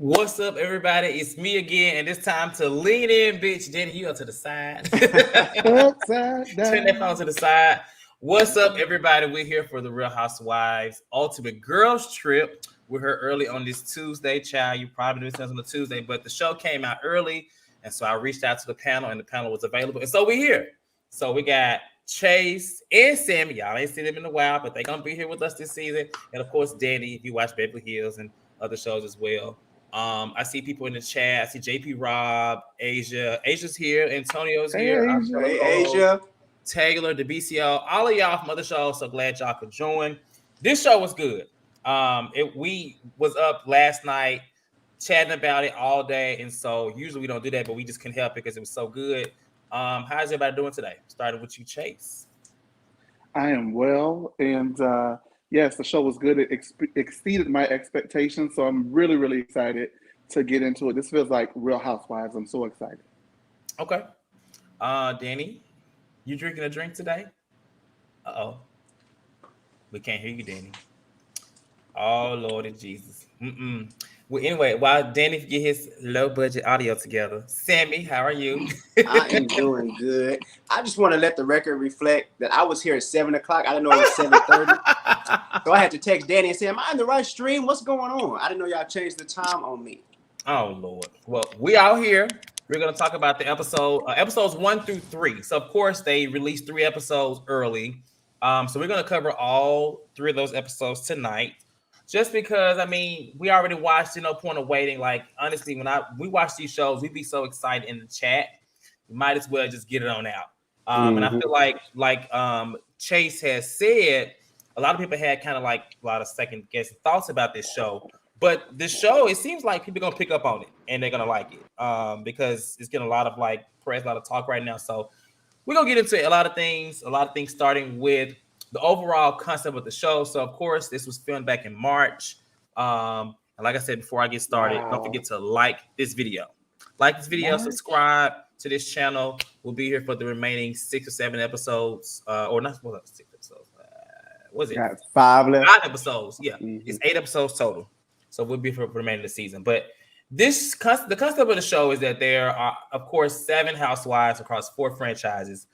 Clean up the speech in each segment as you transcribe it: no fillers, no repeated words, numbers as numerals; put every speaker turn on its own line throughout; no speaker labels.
What's up, everybody? It's me again, and it's time to lean in, bitch. Danny, you up to the side.
Upside
Turn that phone
down.
to the side. What's up, everybody? We're here for the Real Housewives Ultimate Girls Trip. We're here early on this Tuesday, child. You probably didn't listen on the Tuesday, but the show came out early, and so I reached out to the panel, and the panel was available, and so we're here. So we got Chase and Sammy. Y'all ain't seen them in a while, but they're gonna be here with us this season, and of course, Danny. If you watch Beverly Hills and other shows as well. I see people in the chat. I see JP Rob, Asia. Asia's here. Antonio's
Hey,
here.
Asia.
Hey, Asia.
Taylor, the BCL. All of y'all from other shows. So glad y'all could join. This show was good. We was up last night chatting about it all day. And so usually we don't do that, but we just couldn't help it because it was so good. How's everybody doing today? Starting with you, Chase.
I am well, and yes, the show was good. It exceeded my expectations, so I'm really, really excited to get into it. This feels like Real Housewives. I'm so excited.
Okay. Danny, you drinking a drink today? Uh-oh. We can't hear you, Danny. Oh, Lord of Jesus. Well, anyway, while Danny get his low budget audio together, Sammy, how are you?
I am doing good. I just want to let the record reflect that I was here at 7 o'clock. I didn't know it was 7:30. So I had to text Danny and say, am I in the right stream? What's going on? I didn't know y'all changed the time on me.
Oh, Lord. Well, we out here. We're going to talk about the episodes 1 through 3. So, of course, they released 3 episodes early. So we're going to cover all 3 of those episodes tonight. Just because, I mean, we already watched, no point of waiting. Like, honestly, when we watch these shows, we be so excited in the chat. We might as well just get it on out. And I feel like Chase has said, a lot of people had kind of like a lot of second guess thoughts about this show. But this show, it seems like people are gonna pick up on it and they're gonna like it because it's getting a lot of like press, a lot of talk right now. So we're gonna get into a lot of things starting with the overall concept of the show. So of course, this was filmed back in March. And like I said before I get started, Don't forget to like this video. Like this video, subscribe to this channel. We'll be here for the remaining 6 or 7 episodes, or not 6 episodes. What is it?
Got 5 left.
5 episodes. Yeah, It's 8 episodes total. So we'll be for the remainder of the season. But the concept of the show is that there are, of course, 7 housewives across 4 franchises.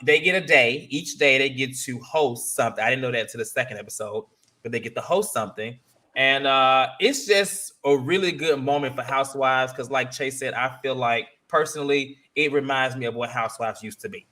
They get a day. Each day they get to host something. I didn't know that until the 2nd episode, but they get to host something. And it's just a really good moment for Housewives because, like Chase said, I feel like personally it reminds me of what Housewives used to be.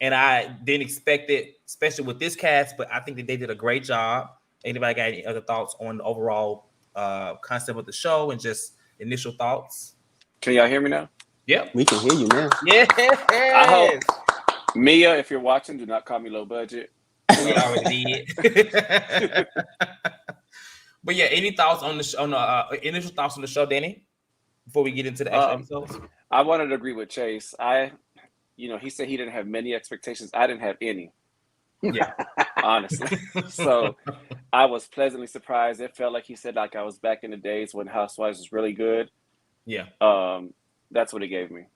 And I didn't expect it, especially with this cast, but I think that they did a great job. Anybody got any other thoughts on the overall concept of the show and just initial thoughts?
Can y'all hear me now?
Yep.
We can hear you now.
Yeah.
I hope. Mia, if you're watching, do not call me low budget.
We already did. But yeah, any thoughts on the initial thoughts on the show, Danny? Before we get into the actual episodes,
I wanted to agree with Chase. He said he didn't have many expectations. I didn't have any.
Yeah,
honestly. So I was pleasantly surprised. It felt like he said like I was back in the days when Housewives was really good.
Yeah.
That's what it gave me.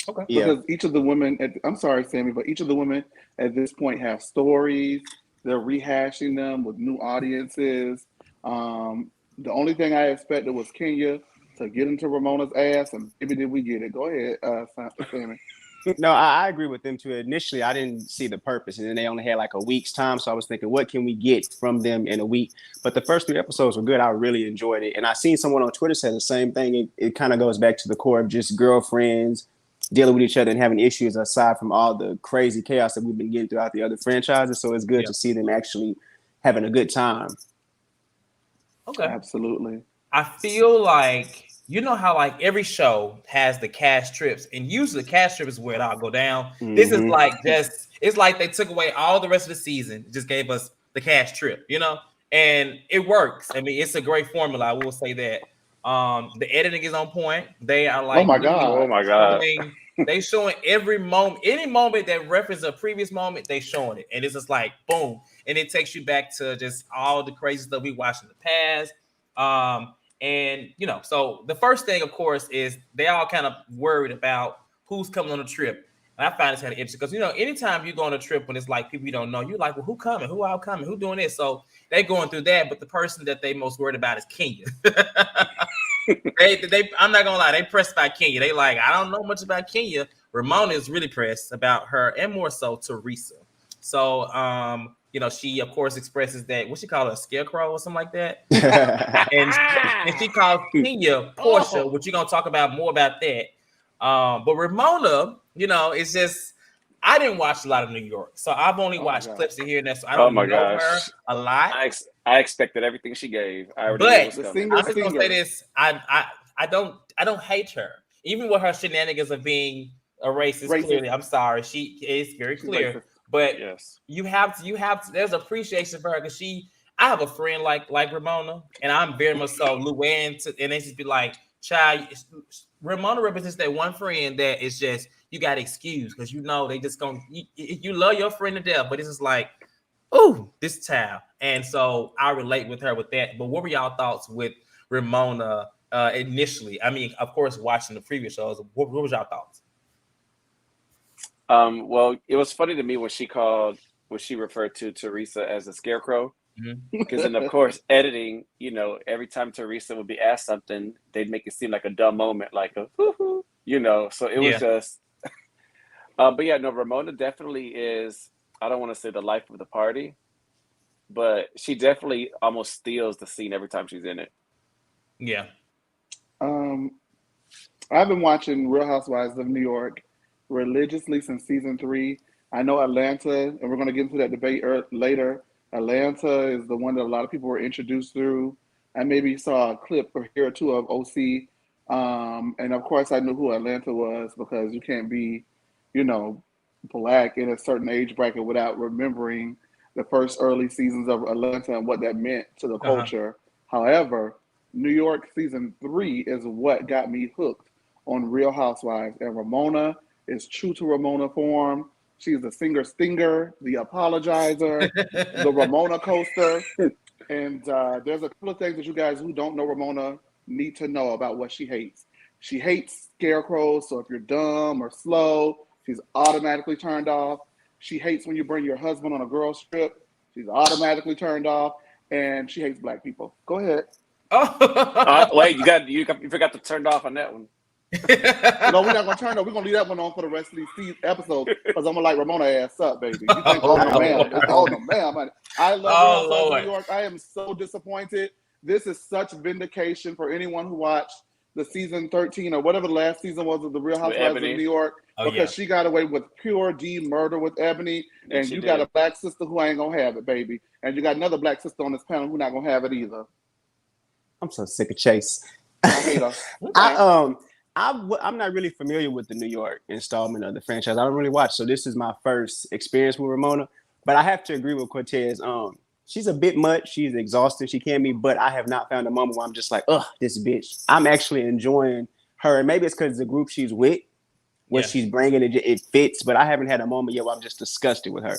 Okay.
Yeah. Because each of the women, I'm sorry, Sammy, but each of the women at this point have stories. They're rehashing them with new audiences. The only thing I expected was Kenya to get into Ramona's ass, and maybe did we get it? Go ahead, Sammy.
No, I agree with them too. Initially, I didn't see the purpose, and then they only had like a week's time, so I was thinking, what can we get from them in a week? But the first 3 episodes were good. I really enjoyed it, and I seen someone on Twitter say the same thing. It kind of goes back to the core of just girlfriends dealing with each other and having issues aside from all the crazy chaos that we've been getting throughout the other franchises. So it's good to see them actually having a good time.
Okay,
absolutely.
I feel like, you know how like every show has the cast trips, and usually the cast trip is where it all go down. This is like it's like they took away all the rest of the season, just gave us the cast trip, and it works. I mean, it's a great formula. I will say that. The editing is on point. They are like,
oh my god,
I mean, they showing every moment, any moment that references a previous moment, they showing it, and it's just like boom, and it takes you back to just all the crazy stuff we watched in the past. And so the first thing, of course, is they all kind of worried about who's coming on the trip. And I find this kind of interesting because, you know, anytime you go on a trip when it's like people you don't know, you're like, well, who coming? Who out coming? Who doing this? So they going through that, but the person that they most worried about is Kenya. I'm not gonna lie, they pressed about Kenya. They like, I don't know much about Kenya. Ramona is really pressed about her, and more so Teresa. So, you know, she of course expresses that what she call her, a scarecrow or something like that, and she calls Kenya Portia, which you're gonna talk about more about that. But Ramona, you know, it's just I didn't watch a lot of New York, so I've only watched clips of here and there. So I don't know her a lot.
I expected everything she gave. I already
But
knew it was
I'm just gonna say this: I don't hate her, even with her shenanigans of being a racist. Clearly, I'm sorry, she is very clear. But you have to. There's appreciation for her because I have a friend like Ramona, and I'm very much so Luann, and they just be like, child, Ramona represents that one friend that is just you got to excuse because you know they just gonna you love your friend to death, but it's just like, oh, this child, and so I relate with her with that. But what were y'all thoughts with Ramona initially? I mean, of course, watching the previous shows, what was y'all thoughts?
Well, it was funny to me when she referred to Teresa as a scarecrow. Because then, of course, editing, you know, every time Teresa would be asked something, they'd make it seem like a dumb moment, like a hoo-hoo, you know. So it was just, but yeah, no, Ramona definitely is, I don't want to say the life of the party, but she definitely almost steals the scene every time she's in it.
Yeah.
I've been watching Real Housewives of New York religiously since season 3. I know Atlanta, and we're going to get into that debate later. Atlanta is the one that a lot of people were introduced through. I maybe saw a clip or here or two of OC. And of course, I knew who Atlanta was because you can't be, you know, Black in a certain age bracket without remembering the first early seasons of Atlanta and what that meant to the culture. However, New York season 3 is what got me hooked on Real Housewives. And Ramona is true to Ramona form. She's the singer stinger, the apologizer, the Ramona coaster. And there's a couple of things that you guys who don't know Ramona need to know about what she hates. She hates scarecrows, so if you're dumb or slow, she's automatically turned off. She hates when you bring your husband on a girls trip. She's automatically turned off. And she hates Black people. Go ahead.
Wait, you forgot to turn off on that one.
No, we're not gonna turn it. We're gonna leave that one on for the rest of these episodes because I'm gonna light Ramona ass up, baby. You think, oh no, ma'am. Oh no, ma'am. I love New York. I am so disappointed. This is such vindication for anyone who watched the season 13 or whatever the last season was of the Real Housewives of New York, because she got away with pure D murder with Ebony, and you got a Black sister who ain't gonna have it, baby, and you got another Black sister on this panel who not gonna have it either.
I'm so sick of Chase.
I hate her.
I'm not really familiar with the New York installment of the franchise. I don't really watch, so this is my first experience with Ramona. But I have to agree with Cortez. She's a bit much. She's exhausting. She can be, but I have not found a moment where I'm just like, ugh, this bitch. I'm actually enjoying her, and maybe it's because the group she's with, what she's bringing, it fits. But I haven't had a moment yet where I'm just disgusted with her.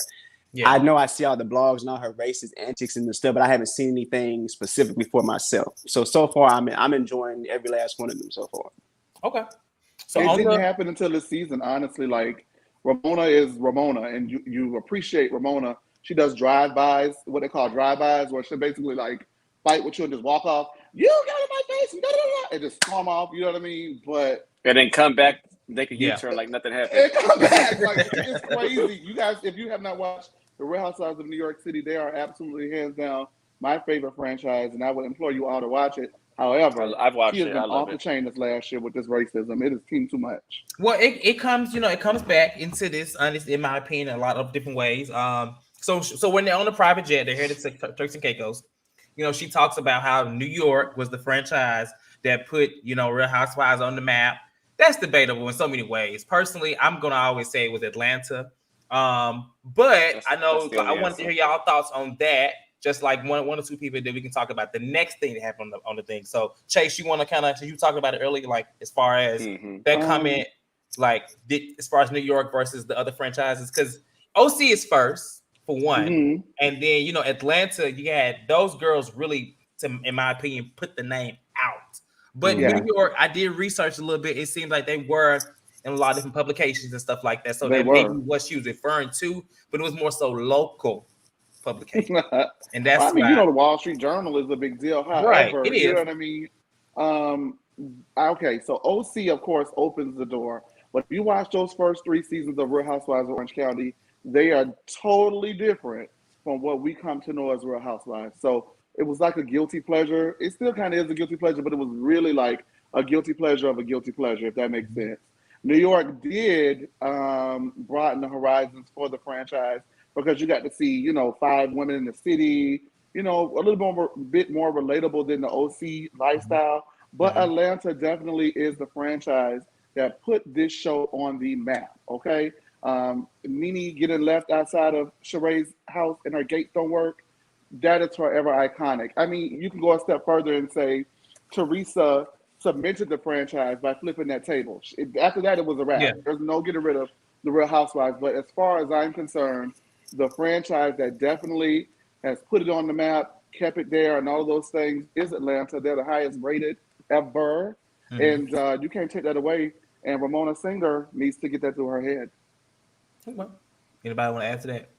Yeah. I know I see all the blogs and all her racist antics and the stuff, but I haven't seen anything specifically for myself. So far, I'm enjoying every last one of them so far.
Okay. So
it didn't happen until this season, honestly. Like, Ramona is Ramona, and you appreciate Ramona. She does drive-bys, what they call drive-bys, where she basically like fight with you and just walk off. You got in my face, and just storm off. You know what I mean? But
and then come back, they could U-turn like nothing happened.
And come back, like it's crazy. You guys, if you have not watched The Real Housewives of New York City, they are absolutely hands down my favorite franchise, and I would implore you all to watch it. However,
I've watched
she has been off the chain this last year with this racism. It has seemed too much.
Well, it comes, it comes back into this, in my opinion, a lot of different ways. So when they're on the private jet, they're headed to Turks and Caicos. She talks about how New York was the franchise that put, Real Housewives on the map. That's debatable in so many ways. Personally, I'm gonna always say it was Atlanta. But I know I wanted to hear y'all thoughts on that. Just like one or two people that we can talk about the next thing that happened on the thing. So Chase, you want to you talked about it earlier, like as far as that comment, like as far as New York versus the other franchises, because OC is first for one, and then Atlanta, you had those girls really, in my opinion, put the name out. But New York, I did research a little bit. It seemed like they were in a lot of different publications and stuff like that. So
They
that may be
were.
what she was referring to, but it was more so local publication. And that's
I mean,
why,
the Wall Street Journal is a big deal.
right,
However,
it
you
is.
know what I mean? Okay, so OC, of course, opens the door. But if you watch those first 3 seasons of Real Housewives of Orange County, they are totally different from what we come to know as Real Housewives. So it was like a guilty pleasure. It still kind of is a guilty pleasure, but it was really like a guilty pleasure of a guilty pleasure, if that makes sense. New York did broaden the horizons for the franchise because you got to see, 5 women in the city, a little bit more relatable than the OC lifestyle. But Atlanta definitely is the franchise that put this show on the map, okay? Nene getting left outside of Sheree's house and her gates don't work, that is forever iconic. I mean, you can go a step further and say Teresa cemented the franchise by flipping that table. After that, it was a wrap.
Yeah.
There's no getting rid of the Real Housewives. But as far as I'm concerned, the franchise that definitely has put it on the map, kept it there, and all of those things is Atlanta. They're the highest rated ever. And you can't take that away. And Ramona Singer needs to get that through her head.
Anybody want to add to that?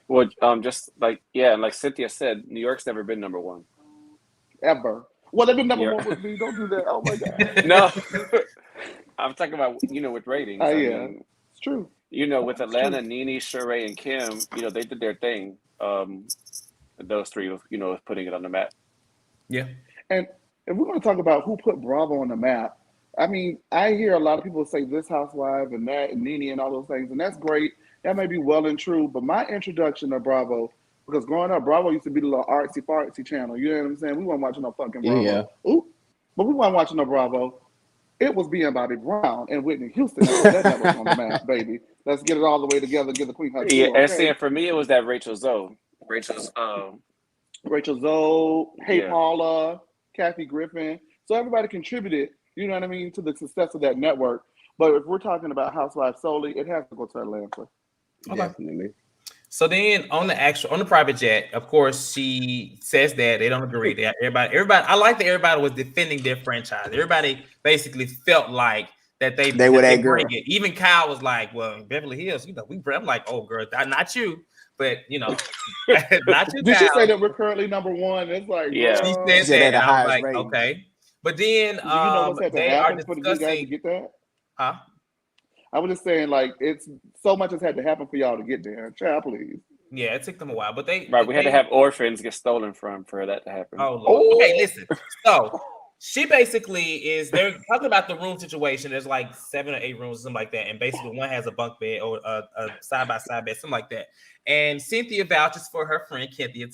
Well, just like like Cynthia said, New York's never been number one.
Ever. Well, they've been number one with me. Don't do that. Oh my God.
No, I'm talking about with ratings. I mean,
it's true.
With Atlanta, Nene, Sheree, and Kim, they did their thing. Those 3, was putting it on the map.
Yeah.
And if we're going to talk about who put Bravo on the map, I mean, I hear a lot of people say this housewife and that and Nene and all those things, and that's great. That may be well and true, but my introduction to Bravo, because growing up, Bravo used to be the little artsy-fartsy channel. You know what I'm saying? We weren't watching no fucking Bravo.
Yeah.
Ooh, but we weren't watching no Bravo. It was being Bobby Brown and Whitney Houston that was on the map, baby. Let's get it all the way together, give the queen her due, okay?
And for me, it was that Rachel Zoe.
Rachel Zoe, Hey Paula, Kathy Griffin. So everybody contributed, you know what I mean, to the success of that network. But if we're talking about Housewives solely, it has to go to Atlanta.
Okay.
Definitely.
So then on the private jet, of course, she says that they don't agree. Everybody, I like that everybody was defending their franchise. Everybody basically felt like that they
were that
bring
girl.
it. Even Kyle was like, well, Beverly Hills, I'm like, oh girl, not you, but not you.
Did
Kyle.
she say that we're currently number one? It's like,
she said that, and I was like,
rating.
okay. But then
do you know what's had to
they
happen
are
for you guys to
discussing,
get that?
huh?
I was just saying, like, it's so much has had to happen for y'all to get there. Child, please.
Yeah, it took them a while, but we
had to have orphans get stolen from for that to happen.
Oh, Lord. Okay, listen. So she basically they're talking about the room situation. There's like 7 or 8 rooms, something like that. And basically one has a bunk bed or a side-by-side bed, something like that. And Cynthia vouches for her friend Kenya.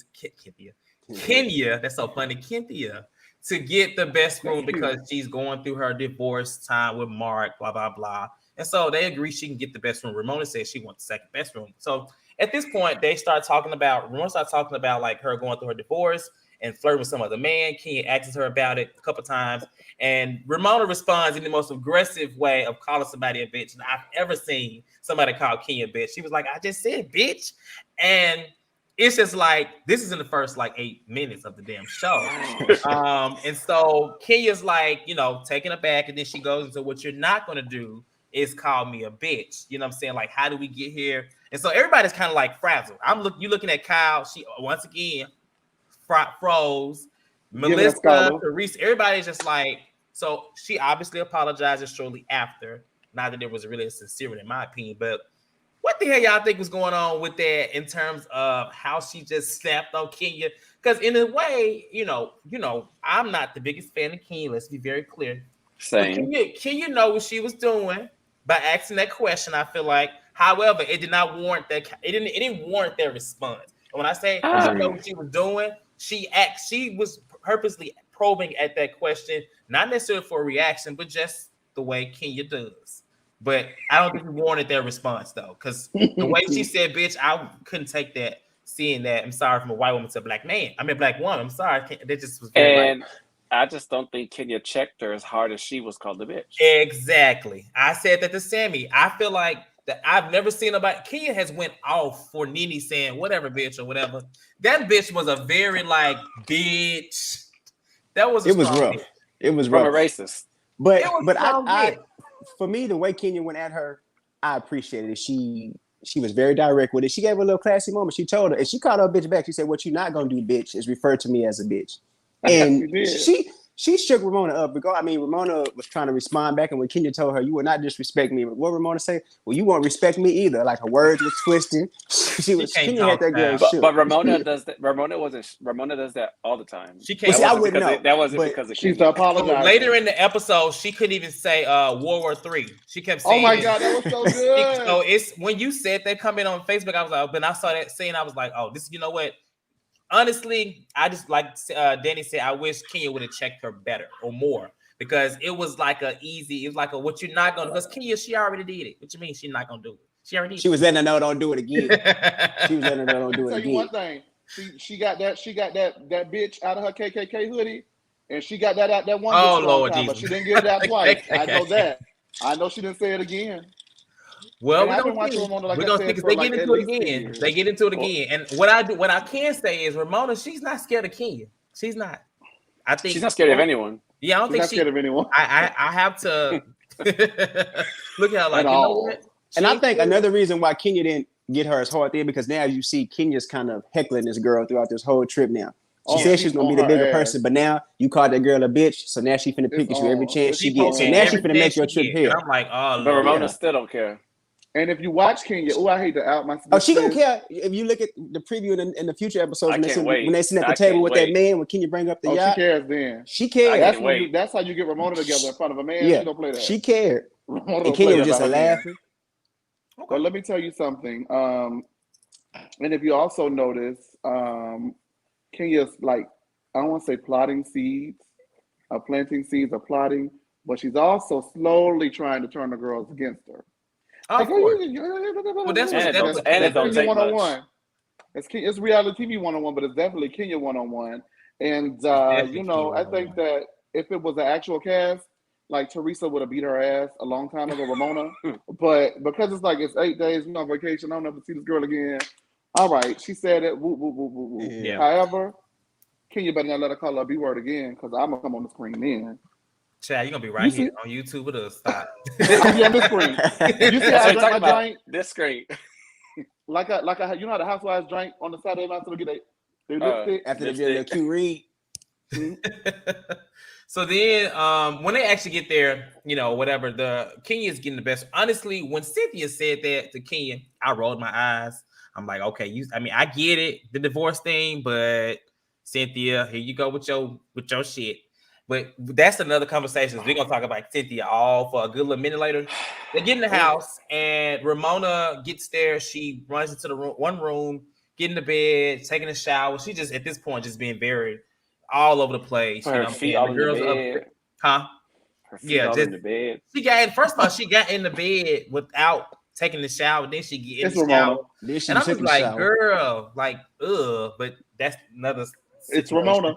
That's so funny. Kenya to get the best room because she's going through her divorce time with Mark, blah, blah, blah. And so they agree she can get the best room. Ramona says she wants the second best room. So at this point, Ramona starts talking about like her going through her divorce and flirting with some other man. Kenya asks her about it a couple times. And Ramona responds in the most aggressive way of calling somebody a bitch that I've ever seen somebody call Kenya a bitch. She was like, I just said bitch. And it's just like, this is in the first like 8 minutes of the damn show. And so Kenya's like, taking it back. And then she goes into what you're not going to do is call me a bitch. You know what I'm saying? Like, how do we get here? And so everybody's kind of like frazzled. You looking at Kyle. She once again froze. Melissa, Teresa, everybody's just like, so she obviously apologizes shortly after. Not that there was really a sincere in my opinion, but what the hell y'all think was going on with that in terms of how she just snapped on Kenya? Because in a way, I'm not the biggest fan of Kenya. Let's be very clear.
Same.
Kenya know what she was doing by asking that question. I feel like, however, it did not warrant that. It didn't warrant their response. And when I say she know what she was doing, she was purposely probing at that question, not necessarily for a reaction, but just the way Kenya does. But I don't think we wanted their response though, because the way she said "bitch," I couldn't take that. Seeing that, I'm sorry, from a white woman to a black man. I mean, black woman. I'm sorry. That just was very.
I just don't think Kenya checked her as hard as she was called a bitch.
Exactly. I said that to Sammy. I feel like that I've never seen nobody. Kenya has went off for Nene saying whatever bitch or whatever. That bitch was a very like bitch. That was.
It was rough.
Bitch.
It was
From
rough.
a racist.
But for me, the way Kenya went at her, I appreciated it. She was very direct with it. She gave her a little classy moment. She told her, and she called her a bitch back. She said, "What you not gonna do, bitch, is refer to me as a bitch." And she shook Ramona up. Because, I mean, Ramona was trying to respond back, and when Kenya told her, "You will not disrespect me," what Ramona say? "Well, you won't respect me either." Like her words was twisting. Kenya had that girl shook.
But Ramona does that. Ramona does that all the time.
She can't.
I wouldn't know.
That wasn't because of
she's
Kenya.
apologizing.
So later in the episode, she couldn't even say World War III. She kept saying,
"Oh my God, that was so good."
So it's when you said they come in on Facebook, I was like, when I saw that scene, I was like, oh, this. You know what? Honestly, I just like Danny said, I wish Kenya would have checked her better or more because it was like it was like what you're not gonna. Because Kenya, she already did it. What you mean she's not gonna do it? She already did.
She was letting her know don't do it again. She was letting her know don't do it
I'll tell
again.
you one thing. She got that bitch out of her KKK hoodie, and she got that out that one.
Oh Lord
time,
Jesus!
But she didn't get it out twice. I know that. I know she didn't say it again.
Well,
we're gonna see
because they get into it again. They get into it again. And what I can say is Ramona, she's not scared of Kenya. She's not. I think
she's not scared of anyone.
Yeah, I don't think she's
scared of anyone.
I have to look at her like, you know what?
And I think another reason why Kenya didn't get her as hard there because now you see Kenya's kind of heckling this girl throughout this whole trip now. She said she's gonna be the bigger person, but now you called that girl a bitch, so now she finna pick at you every chance she gets. So now she finna make your trip here.
I'm like, oh,
but Ramona still don't care.
And if you watch Kenya, I hate to out my.
Oh, she don't care. If you look at the preview in the future episodes, when they sit at the table with that man, when Kenya bring up the yacht,
she cares then.
She cares.
That's how you get Ramona together in front of a man.
Yeah,
she don't play that.
She cared. And Kenya was just laughing.
Okay. But let me tell you something. And if you also notice, Kenya's like, I don't want to say planting seeds, but she's also slowly trying to turn the girls against her.
Oh,
like,
well, that's
it don't take much.
It's reality TV 101, but it's definitely Kenya 101. And I think that if it was an actual cast, like Teresa would have beat her ass a long time ago, Ramona. But because it's 8 days, on vacation, I don't ever see this girl again. All right, she said it. Woo, woo, woo, woo, woo.
Yeah.
However, Kenya better not let her call her B word again, because I'm gonna come on the screen then.
Chad, you're gonna be right here on YouTube with us. Stop.
I'll be on this screen. You see how I drank my drink?
This screen.
Like how you know how the Housewives drank on the Saturday night to get they lipstick
after they did a cute read.
So then, when they actually get there, whatever, the Kenya's getting the best. Honestly, when Cynthia said that to Kenya, I rolled my eyes. I'm like, okay, I get it, the divorce thing, but Cynthia, here you go with your shit. But that's another conversation. We're gonna talk about Cynthia all for a good little minute later. They get in the house, and Ramona gets there. She runs into the one room, get in the bed, taking a shower. She just at this point just being very all over the place.
Her feet all in the bed.
Huh?
Her feet all in the bed.
First of all, she got in the bed without taking the shower. Then she get in the shower. And I was like, girl, like, but that's another situation.
It's Ramona.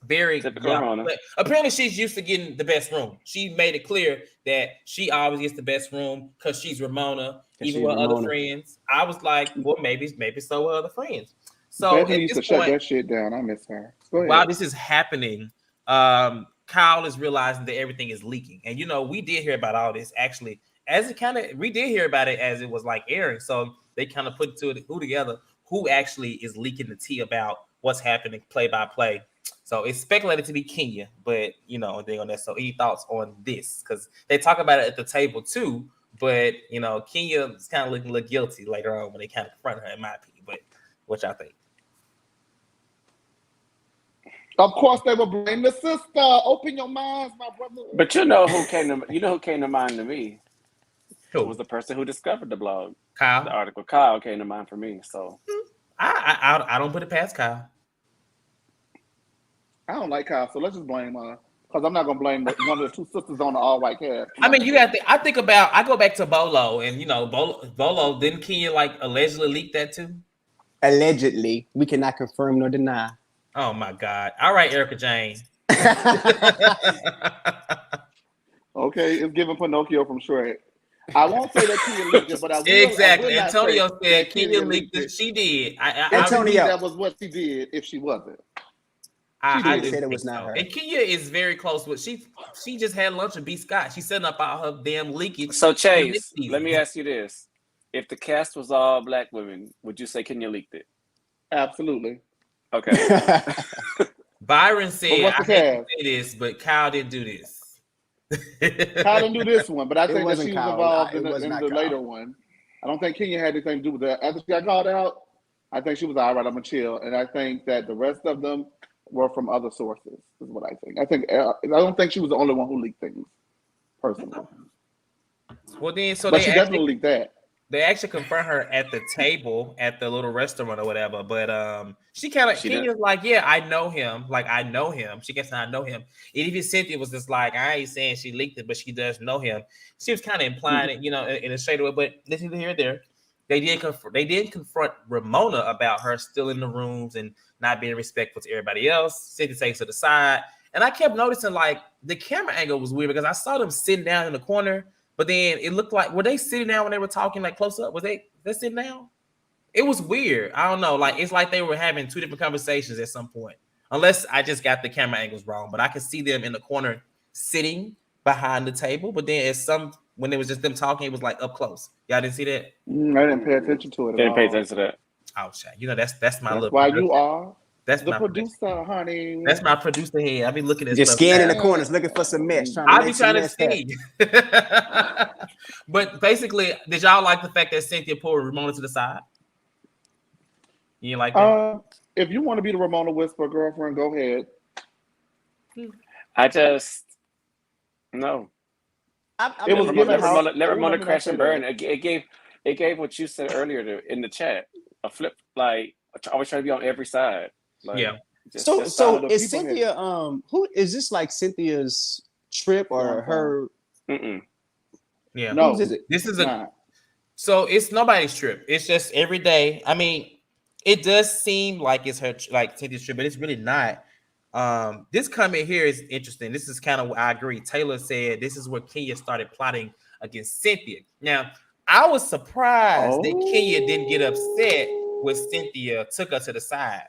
Very Ramona. But apparently she's used to getting the best room. She made it clear that she always gets the best room because she's Ramona, even with other friends. I was like, well, maybe so with other friends. So
Bethany used to shut that shit down. I miss her.
While this is happening, Kyle is realizing that everything is leaking. And we did hear about all this actually we did hear about it as it was like airing. So they kind of put two together who actually is leaking the tea about what's happening play by play. So it's speculated to be Kenya, but they're on that. So any thoughts on this? Because they talk about it at the table too, but Kenya is kind of looking a little guilty later on when they kind of confront her, in my opinion. But what y'all think?
Of course, they will blame the sister. Open your minds, my brother.
But who came to mind to me?
Who?
It was the person who discovered the blog.
Kyle.
The article. Kyle came to mind for me. So
I don't put it past Kyle.
I don't like Kyle, so let's just blame her. Because I'm not gonna blame one of the two sisters on the all-white cast.
I mean, I go back to Bolo, and Bolo didn't Kenya allegedly leak that too?
Allegedly, we cannot confirm nor deny.
Oh my God! All right, Erica Jane.
Okay, it's giving Pinocchio from Shrek. I won't say that Kenya leaked it, but I will.
Exactly. Antonio said Kenya leaked it. She did.
Antonio, that was what she did if she wasn't.
I
She said it was
think
not
so.
her.
And Kenya is very close with she just had lunch with B. Scott. She's setting up all her damn leakage.
So
for the
Chase,
next season.
let me ask you this: if the cast was all black women, would you say Kenya leaked it?
Absolutely.
Okay.
Byron said,
what's
I
the
hate to
cast?
say this, but Kyle didn't do this.
Kyle didn't do this one, but I
It
think that
wasn't
she was
Kyle.
involved
It
in
was not
the
Kyle.
later one. I don't think Kenya had anything to do with that. After she got called out, I think she was all right. I'm gonna chill, and I think that the rest of them were from other sources. Is what I think. I don't think she was the only one who leaked things, personally.
Well, then, so
But she definitely leaked that.
they actually confront her at the table at the little restaurant or whatever. But she kind of Kenya's like, yeah, I know him. Like, I know him. She gets I know him. And even Cynthia was just like, I ain't saying she leaked it, but she does know him. She was kind of implying it, in a shade way. But listen to here and there. They did confront Ramona about her still in the rooms and not being respectful to everybody else. Cynthia takes her to the side. And I kept noticing, like, the camera angle was weird because I saw them sitting down in the corner. But then it looked like, were they sitting down when they were talking, like, close up? Was they sitting down? It was weird. I don't know. Like, it's like they were having two different conversations at some point. Unless I just got the camera angles wrong. But I could see them in the corner sitting behind the table. But then when it was just them talking, it was like up close. Y'all didn't see that?
I didn't pay attention to it at all.
Didn't pay attention to that.
Oh, shit. That's my little.
Why you are
That's
the
my
producer, honey.
That's my producer head. I be looking at
Just
stuff.
scanning the corners, looking for some mesh.
I be trying to see. But basically, did y'all like the fact that Cynthia pulled Ramona to the side? You didn't like that?
If you want to be the Ramona Whisper girlfriend, go ahead.
I just no.
It was
let Ramona crash and burn. It gave what you said earlier in the chat a flip. Like, I was trying to be on every side. Like,
yeah.
So is Cynthia? Who is this? Like Cynthia's trip or her?
Mm-mm.
Yeah.
No,
this is So it's nobody's trip. It's just every day. I mean, it does seem like it's her, like Cynthia's trip, but it's really not. This comment here is interesting. This is kind of what I agree. Taylor said this is where Kenya started plotting against Cynthia. Now, I was surprised that Kenya didn't get upset when Cynthia took her to the side.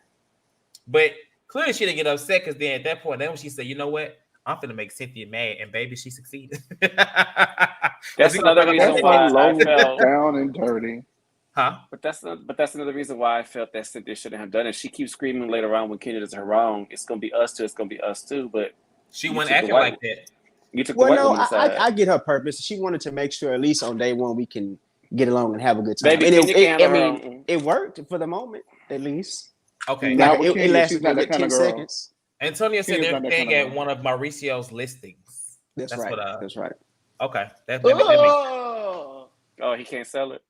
But clearly she didn't get upset because then at that point, then when she said, you know what? I'm finna make Cynthia mad, and baby, she succeeded.
That's another reason why I felt
down and dirty.
Huh?
But that's another reason why I felt that Cynthia shouldn't have done it. She keeps screaming later on when Kenya does her wrong. It's gonna be us too. It's gonna be us too. But
she wasn't acting like that.
You took the white woman's side.
I get her purpose. She wanted to make sure at least on day one we can get along and have a good time.
Baby,
and it worked for the moment at least.
Okay.
Now it lasted like 10 seconds.
Antonio said they're staying at one of Mauricio's listings.
That's right. That's right.
Okay.
Oh, he can't sell it.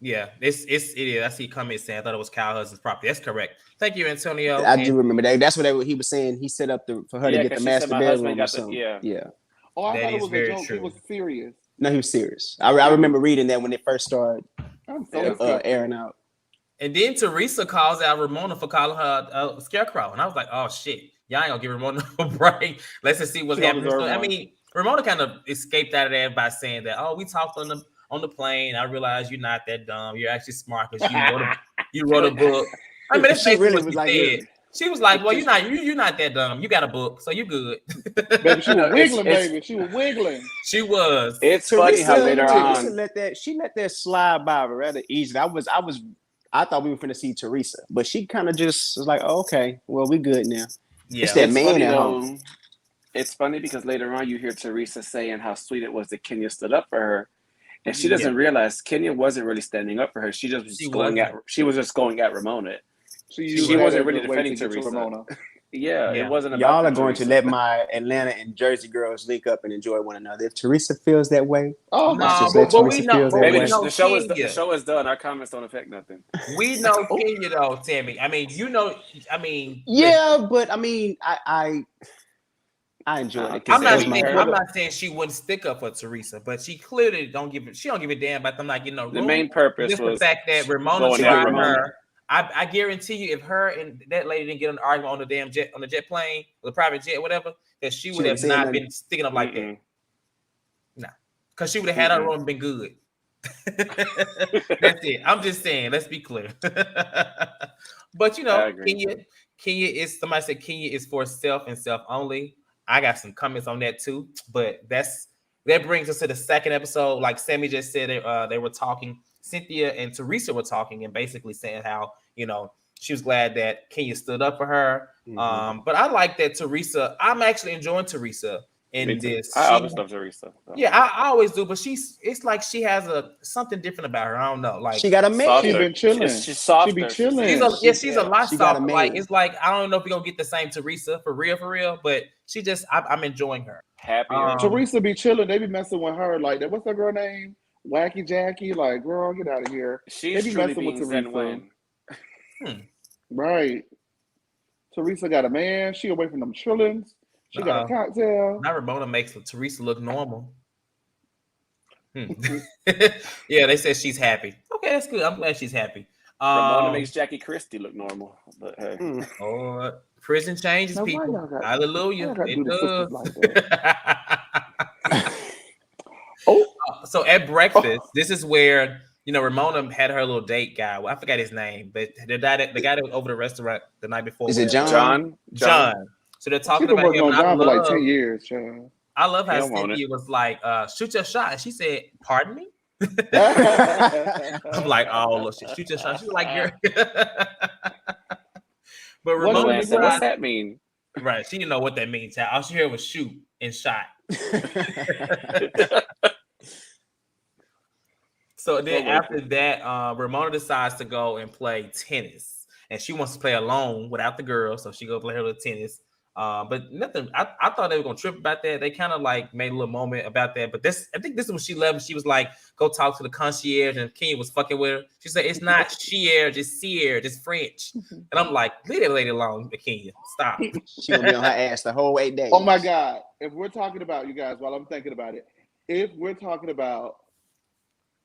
Yeah, it is. I see comments saying I thought it was Kyle Hudson's property. That's correct. Thank you, Antonio.
I do remember that. That's what he was saying. He set up for her to get the master bedroom or something.
Yeah.
Oh, I thought it was a joke.
True.
He was serious.
No, he was serious. I remember reading that when it first started airing out.
And then Teresa calls out Ramona for calling her a scarecrow. And I was like, oh, shit. Y'all ain't going to give Ramona no break. Let's just see what's happening. So, I mean, Ramona kind of escaped out of that by saying that, we talked on the plane. I realized you're not that dumb. You're actually smart because you wrote a book. I mean, that's
she really
what
was
she
like,
said. She was like, well, you're not that dumb. You got a book, so you good.
Baby, she was wiggling, baby. She was wiggling.
She was.
It's funny how later on
she let that slide by rather easily. I thought we were finna see Teresa, but she kind of just was like, okay, well, we good now.
Yeah.
It's that man at home.
It's funny because later on you hear Teresa saying how sweet it was that Kenya stood up for her. And she doesn't realize Kenya wasn't really standing up for her. She just was just going at Ramona. She wasn't really defending Teresa. Ramona. Yeah, it wasn't about
y'all are going to let my Atlanta and Jersey girls link up and enjoy one another. If Teresa feels that way,
but we know.
The show is done. Our comments don't affect nothing.
We know Kenya though, Tammy. I mean,
but I mean, I enjoy it.
I'm not saying she wouldn't stick up for Teresa, but she clearly don't give a damn about them not getting no room.
The main purpose
just
was
the fact that Ramona tried her. I guarantee you, if her and that lady didn't get an argument on the damn jet, on the jet plane, or the private jet, whatever, that she would have not been sticking up like that. No, because she would have had her room and been good. That's it. I'm just saying. Let's be clear. But Kenya is somebody said Kenya is for self and self only. I got some comments on that too, but that brings us to the second episode. Like Sammy just said, they were talking. Cynthia and Teresa were talking and basically saying how she was glad that Kenya stood up for her. But I like that Teresa. I'm actually enjoying Teresa in this.
I always love Teresa.
Yeah, I always do, but it's like she has something different about her. I don't know. Like
she got a man.
She been chilling.
She's softer.
She be chilling.
She's a lot softer. Like it's like I don't know if we're gonna get the same Teresa for real. But she just I'm enjoying her.
Happier.
Teresa be chilling. They be messing with her. Like that. What's that girl name? Wacky Jackie. Like girl, get out of here.
She's
they be
truly
messing with
being
Teresa.
Zen.
Right. Teresa got a man. She away from them chillings. She got a cocktail.
Now Ramona makes Teresa look normal. Yeah, they said she's happy. Okay, that's good. I'm glad she's happy.
Ramona makes Jackie Christie look normal. But hey.
Prison changes
now,
people. Hallelujah. It does. So at breakfast, this is where Ramona had her little date guy. Well, I forgot his name, but the guy that was over the restaurant the night before.
Is it John?
John. So they're talking about him.
On John for like 10 years, John.
I love how Cynthia was like, shoot your shot. And she said, pardon me? I'm like, oh, look, shoot your shot. She's like, you're. But Ramona
said, what's that mean?
Right. She didn't know what that means. All she heard was shoot and shot. So then after that, Ramona decides to go and play tennis. And she wants to play alone without the girls. So she go play her little tennis. But nothing. I thought they were gonna trip about that. They kind of like made a little moment about that. But I think this is what she left. She was like, "Go talk to the concierge," and Kenya was fucking with her. She said, "It's not chier, it's sier, it's French." And I'm like, "Leave that lady alone, Kenya. Stop."
She gonna be on her ass the whole 8 days.
Oh my God! If we're talking about you guys, while I'm thinking about it, if we're talking about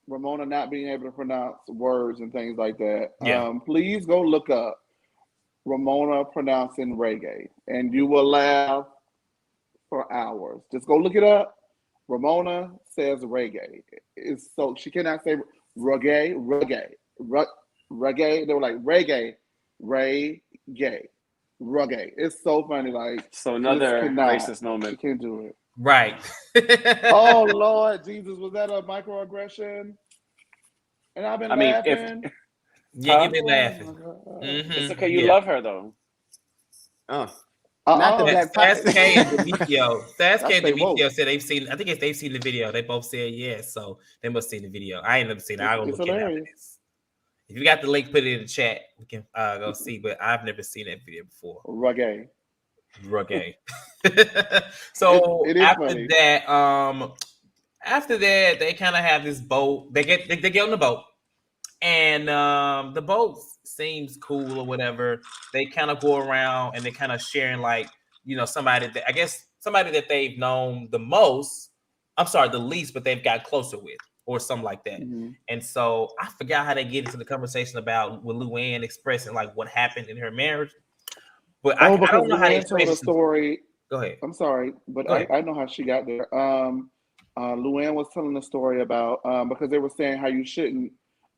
Ramona not being able to pronounce words and things like that, please go look up Ramona pronouncing reggae, and you will laugh for hours. Just go look it up. Ramona says reggae. It's so she cannot say reggae. They were like reggae. It's so funny. Like
so another racist moment.
She can't do it.
Right.
Oh Lord Jesus, was that a microaggression? And I've been laughing.
Yeah, you've been laughing.
It's okay. You love her though.
Not the black
Sask and Demetrio said they've seen. I think they've seen the video. They both said yes, so they must have seen the video. I ain't never seen it. I'll look it up. If you got the link, put it in the chat. We can go see. But I've never seen that video before.
Reggae.
So
it is
after
funny.
that, they kind of have this boat. They get on the boat. And the boat seems cool or whatever. They kind of go around and they kind of sharing somebody that they've known the most. I'm sorry, the least, but they've got closer with or something like that. And so I forgot how they get into the conversation about with Luann expressing like what happened in her marriage. But I don't know how they
told the story.
Go ahead.
I'm sorry, but I know how she got there. Luann was telling the story about because they were saying how you shouldn't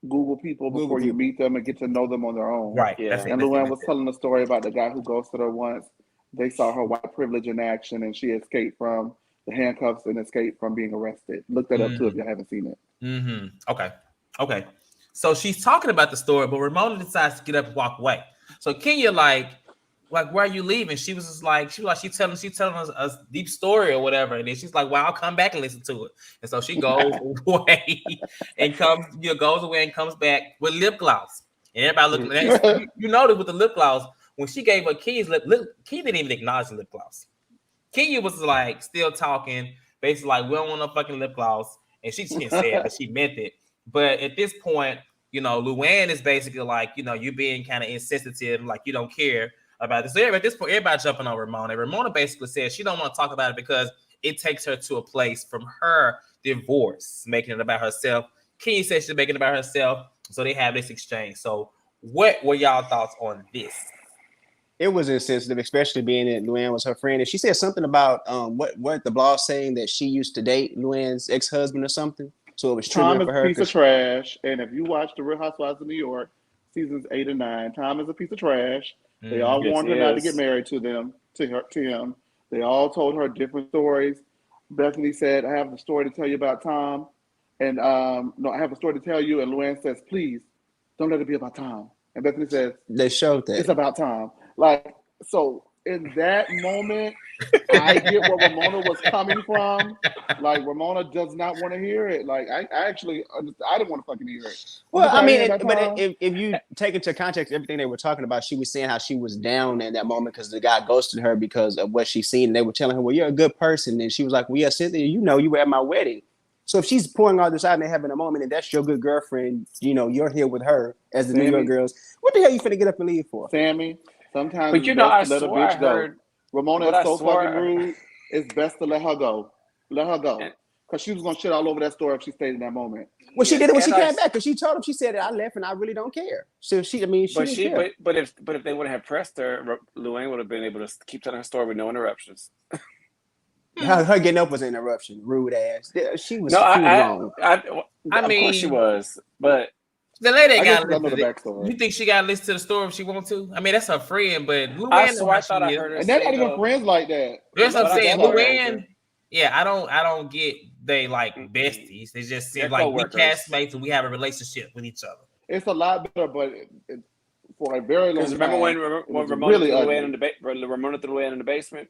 Google people before you meet them and get to know them on their own.
Right.
Yeah. And Luann was telling the story about the guy who ghosted her once. They saw her white privilege in action and she escaped from the handcuffs and escaped from being arrested. Look that up too if you haven't seen it.
Okay. So she's talking about the story, but Ramona decides to get up and walk away. So Kenya like, where are you leaving? She was just like, she's telling us a deep story or whatever. And then she's like, well, I'll come back and listen to it. And so she goes away and goes away and comes back with lip gloss. And everybody looking at that. You notice with the lip gloss, when she gave her Kenya's Kenya didn't even acknowledge the lip gloss. Kenya was like still talking, basically like, we don't want no fucking lip gloss. And she didn't say it, but she meant it. But at this point, Luann is basically like, you being kind of insensitive, like you don't care about this. So at this point, everybody jumping on Ramona. Ramona basically says she don't want to talk about it because it takes her to a place from her divorce, making it about herself. Kenya says she's making it about herself. So they have this exchange. So what were y'all thoughts on this?
It was insensitive, especially being that Luann was her friend. And she said something about what the blog saying that she used to date Luann's ex-husband or something. So it was triggering for her.
Tom is a piece of trash. And if you watch The Real Housewives of New York, seasons 8 and 9, Tom is a piece of trash. They all
Yes,
warned her not to get married to him. They all told her different stories. Bethany said, "I have a story to tell you about Tom," and no, I have a story to tell you. And Luann says, "Please don't let it be about Tom." And Bethany says,
They showed
"It's
that.
about Tom." Like, so in that moment, I get where Ramona was coming from. Like, Ramona does not want to hear it. Like, I actually, I didn't want to fucking hear it.
Well, I mean,
about
but
Tom.
if you take into context everything they were talking about, she was saying how she was down in that moment because the guy ghosted her because of what she's seen. And they were telling her, "Well, you're a good person," and she was like, "Well, yeah, Cynthia, you know, you were at my wedding." So if she's pouring all this out and they're having a moment, and that's your good girlfriend, you know, you're here with her as the New York girls. What the hell you finna get up and leave for?
Sammy, sometimes
But
it's
you know, I
best to let a
swore I
bitch go.
heard.
Ramona
But
is
I
so
swore
fucking rude. It's best to let her go. Let her go.
And-
Because she was going to shit all over that story if she stayed in that moment.
Well, she
Yes,
did it when she
and I-
came back because she told him, she said, "I left and I really don't care." So she, I mean, she
But
didn't
she,
care.
but if they wouldn't have pressed her, Luann would have been able to keep telling her story with no interruptions.
Her getting up was an interruption. Rude ass. Yeah, she was
No,
wrong.
of course she was, but
The lady
I
got
guess
to
I know
listen
the
to it.
backstory.
You think she got to listen to the story if she wants to? I mean, that's her friend, but
I
Luann
swear
know
I
how
thought
she
I
is.
heard her
And they're
say
not even
though.
friends like that.
That's what I'm
But I
saying.
swear-
Luann, yeah, I don't get they like besties. They just
They're
seem like we
coworkers.
castmates and we have a relationship with each other.
It's a lot better, but for a very long
Because
time.
remember when
it was
Ramona
really
threw
ugly.
Luann in the Ramona threw Luann in the basement?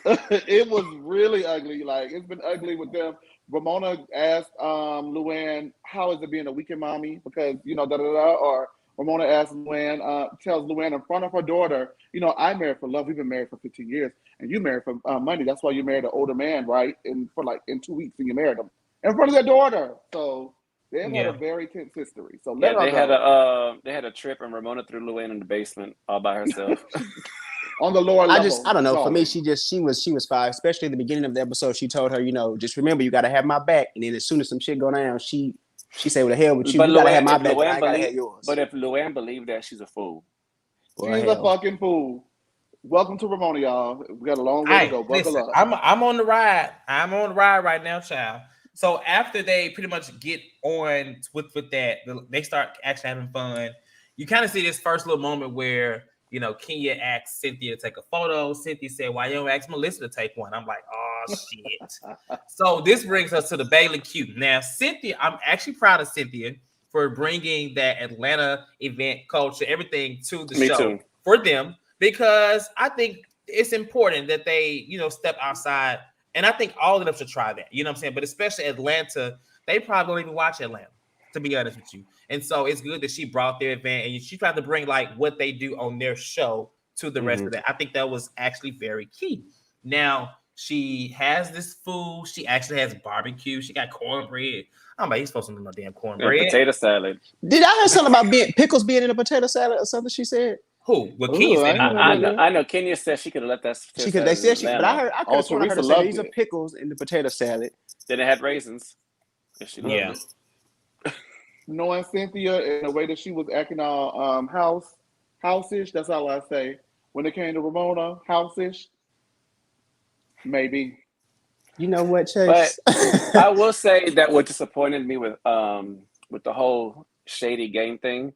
It was really ugly. Like, it's been ugly with them. Ramona asked Luann, "How is it being a weekend mommy?" Because, you know, or Ramona asked Luann, tells Luann in front of her daughter, "You know, I married for love. We've been married for 15 years, and you married for money. That's why you married an older man, right? In 2 weeks, and you married him in front of their daughter." So they've had a very tense history. So let her
they
go.
had a trip and Ramona threw Luann in the basement all by herself.
On the lower level.
I don't know. For me,
sorry.
she was fine. Especially at the beginning of the episode, she told her, you know, just remember you got to have my back. And then as soon as some shit go down, she said, "Well, the hell with you. You got to have my back, but I got to have yours."
But if Luann believed that, she's a fool.
Well,
She's a fucking fool. Welcome to Ramona, y'all. We got a long way to go. Buckle
Listen,
up.
I'm on the ride. I'm on the ride right now, child. So after they pretty much get on with that, they start actually having fun. You kind of see this first little moment where, you know, Kenya asks Cynthia to take a photo. Cynthia said, "Why you don't ask Melissa to take one?" I'm like, oh shit. So this brings us to the Bailey Q. Now, Cynthia, I'm actually proud of Cynthia for bringing that Atlanta event culture, everything to the show for them, because I think it's important that they, you know, step outside. And I think all of them should try that. You know what I'm saying? But especially Atlanta, they probably don't even watch Atlanta, to be honest with you. And so it's good that she brought their event and she tried to bring like what they do on their show to the rest of that. I think that was actually very key. Now, she has this food. She actually has barbecue. She got cornbread. I'm like, he's supposed to do no damn cornbread.
And potato salad.
Did I hear something about pickles being in a potato salad or something? She said.
Who? What Kenya said?
I know. Kenya said she could have left that.
She could. They said she. But I could have sworn I heard her say these are pickles in the potato salad.
Then it had raisins. She
yeah.
Knowing Cynthia in the way that she was acting all house-ish, that's all I say. When it came to Ramona, house-ish, maybe.
You know what, Chase?
But I will say that what disappointed me with the whole shady game thing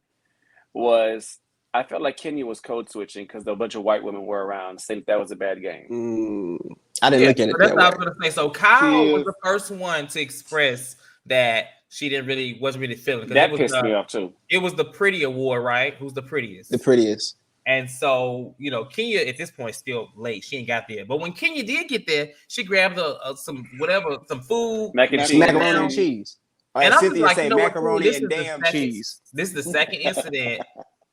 was I felt like Kenya was code switching because a bunch of white women were around saying that was a bad game.
I didn't look at it.
That's
that
what I
way.
was gonna say. So Kyle was the first one to express that she wasn't really feeling.
That pissed me off too.
It was the pretty award, right? Who's the prettiest?
The prettiest.
And so, you know, Kenya at this point is still late. She ain't got there. But when Kenya did get there, she grabbed some food,
macaroni and cheese.
And I'm
Cynthia
like,
say macaroni and damn cheese.
This is the second incident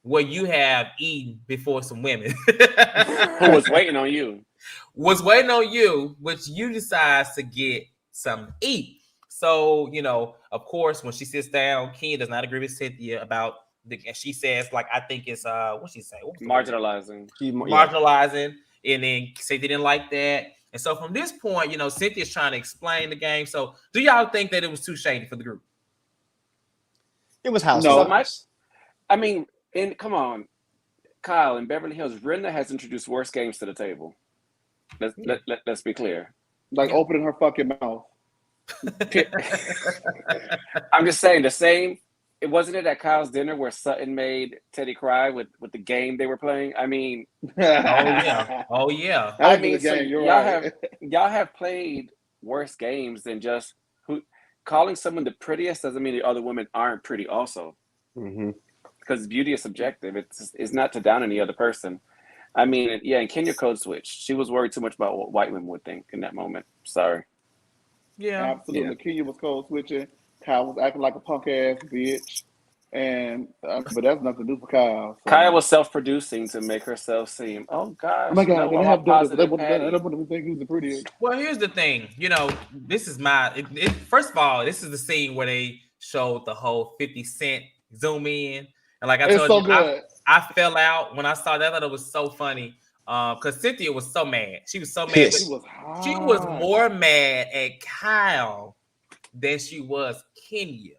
where you have eaten before some women
who was waiting on you.
Which you decide to get something to eat. So, you know, of course, when she sits down, Kenya does not agree with Cynthia about she says, like, I think it's what she say?
Marginalizing.
Marginalizing. And then Cynthia didn't like that. And so from this point, you know, Cynthia's trying to explain the game. So do y'all think that it was too shady for the group?
It was Housewives.
I mean, come on, Kyle, in Beverly Hills, Brenda has introduced worse games to the table. Let's be clear.
Like opening her fucking mouth.
I'm just saying the same it wasn't it at Kyle's dinner where Sutton made Teddy cry with the game they were playing. I mean,
Oh yeah, oh yeah.
That was
I
a
mean,
good
so
game. You're
y'all
right.
have played worse games than just who calling someone the prettiest doesn't mean the other women aren't pretty also.
Mm-hmm.
Because beauty is subjective. It's not to down any other person. I mean, yeah, and Kenya code switched. She was worried too much about what white women would think in that moment. Sorry.
Yeah.
Absolutely. Kenya was code switching. Kyle was acting like a punk ass bitch. And but that's nothing to do for Kyle. So.
Kaya was self-producing to make herself seem, oh gosh,
Oh my God,
no,
they
I'm
have
a
daughters. They
positive
would
Patty.
think he was the prettiest.
Well, here's the thing. This is first of all, this is the scene where they showed the whole 50 Cent zoom in. And like I
It's
told
so
you,
good.
I fell out when I saw that. I thought it was so funny. Because Cynthia was so mad. She was so mad.
Pissed.
She was hot.
She was more mad at Kyle than she was Kenya.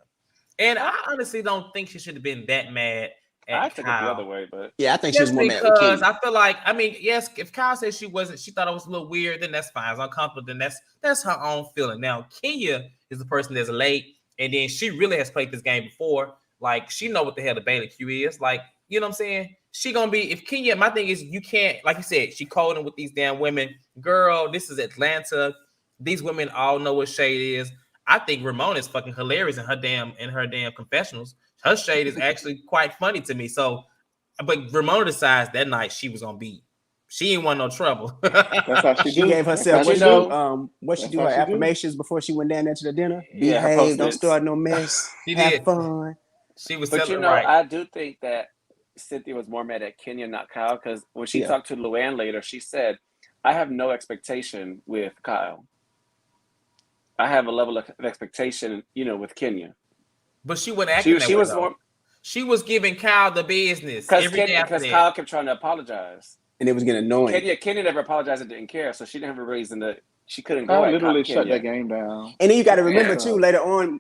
And I honestly don't think she should have been that mad at
I took
Kyle.
it the other way, but
Yeah, I think she was
Just
more mad with
because
Kenya.
I feel like, I mean, yes, if Kyle said she thought it was a little weird, then that's fine. It's uncomfortable, then that's her own feeling. Now, Kenya is the person that's late, and then she really has played this game before. Like, she know what the hell the Bailey Q is. Like, you know what I'm saying? She gonna be, if Kenya, my thing is, you can't, like you said, she coding with these damn women. Girl, this is Atlanta. These women all know what shade is. I think Ramona is fucking hilarious in her damn confessionals. Her shade is actually quite funny to me. So, but Ramona decides that night she was gonna be. She ain't want no trouble.
That's how she do.
Gave herself
That's
what she
That's
do
how
her
she do.
affirmations before she went down there to the dinner.
Yeah, her
Behave, don't
post-its.
start no mess.
She
have
did.
fun.
She was
But
telling
you know,
right.
I do think that Cynthia was more mad at Kenya, not Kyle, because when she talked to Luann later, she said, I have no expectation with Kyle. I have a level of expectation, with Kenya.
But she wasn't acting that
She
way,
was
though.
more
She was giving Kyle the business every day after
because
that.
Kyle kept trying to apologize.
And it was getting annoying.
Kenya never apologized and didn't care, so she didn't have a reason to. She couldn't
Kyle
go at
literally
Kenya.
shut that game down.
And then you got to remember
Yeah.
too, later on,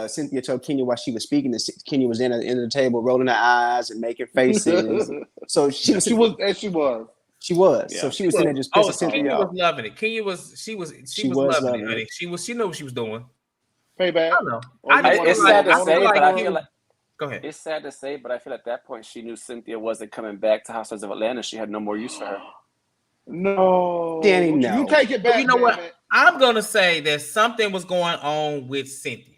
Cynthia told Kenya while she was speaking, that Kenya was in at the end of the table, rolling her eyes and making faces. So she was.
Yeah.
So she was in there just pissing Cynthia
Kenya
off.
was loving it. Kenya was loving it, honey. She knew what she was doing.
Payback.
I don't know.
It's sad to say, but I feel like.
Go ahead.
It's sad to say, but I feel at that point she knew Cynthia wasn't coming back to Housewives of Atlanta. She had no more use for her.
No,
Danny, no.
You take it back.
But you know what?
it.
I'm gonna say that something was going on with Cynthia.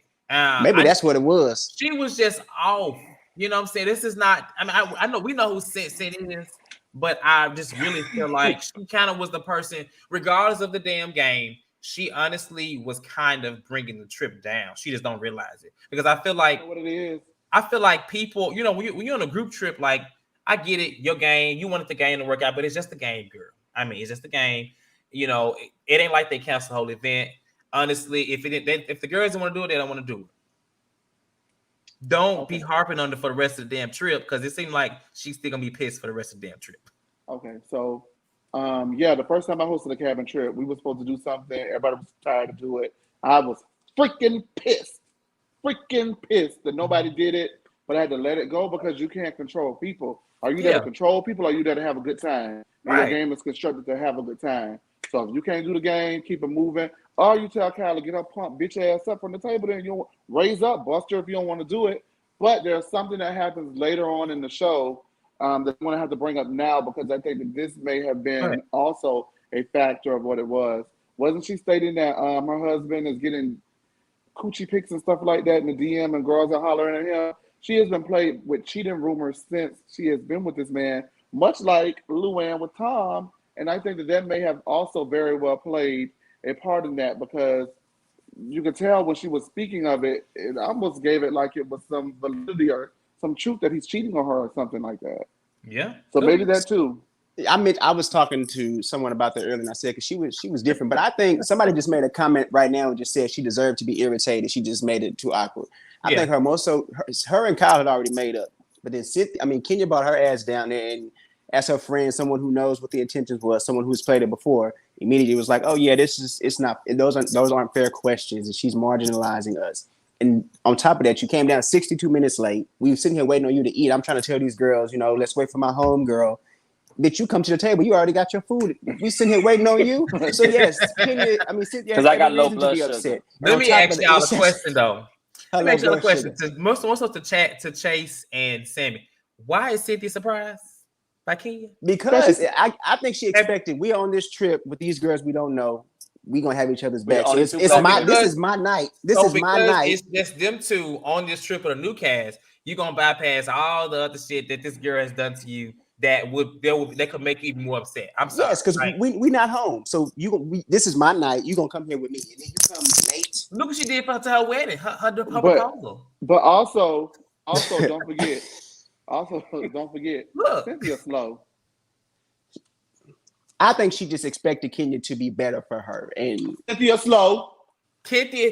Maybe that's what it was.
She was just off. You know what I'm saying? This is not. I mean, I know we know who Cynthia is, but I just really feel like she kind of was the person, regardless of the damn game. She honestly was kind of bringing the trip down. She just don't realize it because I feel like
What it is.
I feel like people, when you're on a group trip, like I get it, your game, you wanted the game to work out, but it's just a game, girl. I mean, it's just a game. It ain't like they cancel the whole event. Honestly, if the girls don't want to do it, they don't want to do it. Don't be harping on it for the rest of the damn trip because it seemed like she's still gonna be pissed for the rest of the damn trip.
Okay, so the first time I hosted a cabin trip, we were supposed to do something. Everybody was tired to do it. I was freaking pissed that nobody did it, but I had to let it go because you can't control people. Are you there to control people or are you there to have a good time? Right. Your game is constructed to have a good time. So if you can't do the game, keep it moving. Or you tell Kyle to get up, pump bitch ass up from the table, then you'll raise up, Buster, if you don't want to do it. But there's something that happens later on in the show that I'm going to have to bring up now because I think that this may have been also a factor of what it was. Wasn't she stating that her husband is getting coochie pics and stuff like that in the DM and girls are hollering at him? She has been played with cheating rumors since she has been with this man, much like Luann with Tom. And I think that may have also very well played a part in that because you could tell when she was speaking of it, it almost gave it like it was some validity or some truth that he's cheating on her or something like that.
Yeah.
So maybe that too.
I was talking to someone about that earlier and I said, because she was different, but I think somebody just made a comment right now and just said she deserved to be irritated. She just made it too awkward. I think her and Kyle had already made up, but then Kenya brought her ass down there and as her friend, someone who knows what the intentions was, someone who's played it before, immediately was like, oh yeah, it's not, those aren't fair questions and she's marginalizing us. And on top of that, you came down 62 minutes late. We were sitting here waiting on you to eat. I'm trying to tell these girls, let's wait for my home girl. Bitch, you come to the table. You already got your food. We sitting here waiting on you. So yes, Cynthia,
because I got low blood sugar.
Let me ask y'all a question though. Let me ask you a question. Most of to chat to Chase and Sammy. Why is Cynthia surprised by Kenya?
Because I think she expected we on this trip with these girls we don't know. We gonna have each other's back. So this is my night. This is my night.
It's just them two on this trip with a new cast. You're gonna bypass all the other shit that this girl has done to you that could make you even more upset. I'm sorry.
Yes, because we not home. So this is my night. You gonna come here with me, and then you come late.
Look what she did to her wedding, her proposal.
But also don't forget. Look, Cynthia slow.
I think she just expected Kenya to be better for her, and
Cynthia slow.
Cynthia,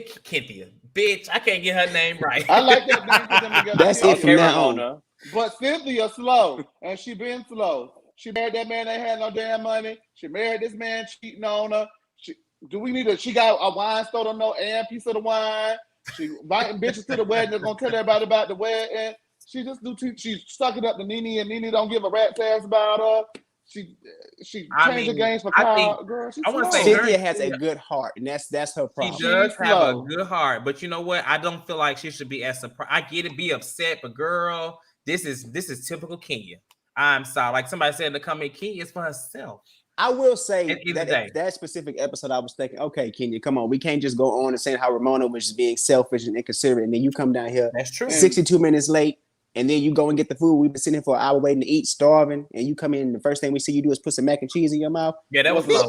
bitch, I can't get her name right.
I like that name for them together.
That's it from now on.
But Cynthia slow, and she been slow. She married that man that had no damn money. She married this man cheating on her. She got a wine store, don't know, and piece of the wine. She inviting bitches to the wedding. They're gonna tell everybody about the wedding. She just she stuck it up to Nene, and Nene don't give a rat's ass about her. She changed the games for Kyle. Girl, I want to say
Cynthia has a good heart, and that's her problem.
She does have a good heart, but you know what? I don't feel like she should be as surprised. I get it, be upset, but girl, this is typical Kenya. I'm sorry. Like somebody said in the comment, Kenya is for herself.
I will say that specific episode, I was thinking, okay, Kenya, come on. We can't just go on and say how Ramona was just being selfish and inconsiderate, and then you come down here.
That's true.
62 minutes late, and then you go and get the food. We've been sitting here for an hour waiting to eat, starving, and you come in, and the first thing we see you do is put some mac and cheese in your mouth.
Yeah, that was low.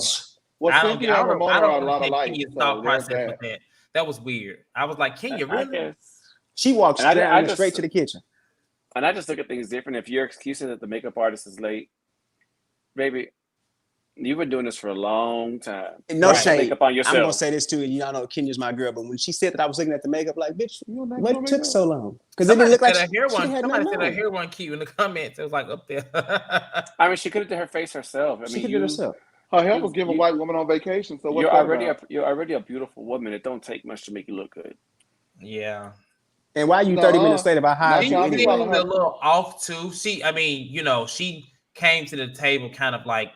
Well, Cynthia and Ramona are a lot of life.
Thought process with that. That was weird. I was like, Kenya, really?
She walked straight to the kitchen.
And I just look at things different. If your excuse is that the makeup artist is late, baby, you've been doing this for a long time.
No shame.
Makeup on yourself.
I'm gonna say this too, and y'all know Kenya's my girl. But when she said that, I was looking at the makeup like, bitch, what took so long? Because it didn't look like
somebody said her hair one cute in the comments. It was like up there.
I mean, she could have did her face herself.
She could do it herself.
Her hair was giving white woman on vacation. So
you're already a beautiful woman. It don't take much to make you look good.
Yeah.
And why are you 30 minutes late about how
she was a little off too. She came to the table kind of like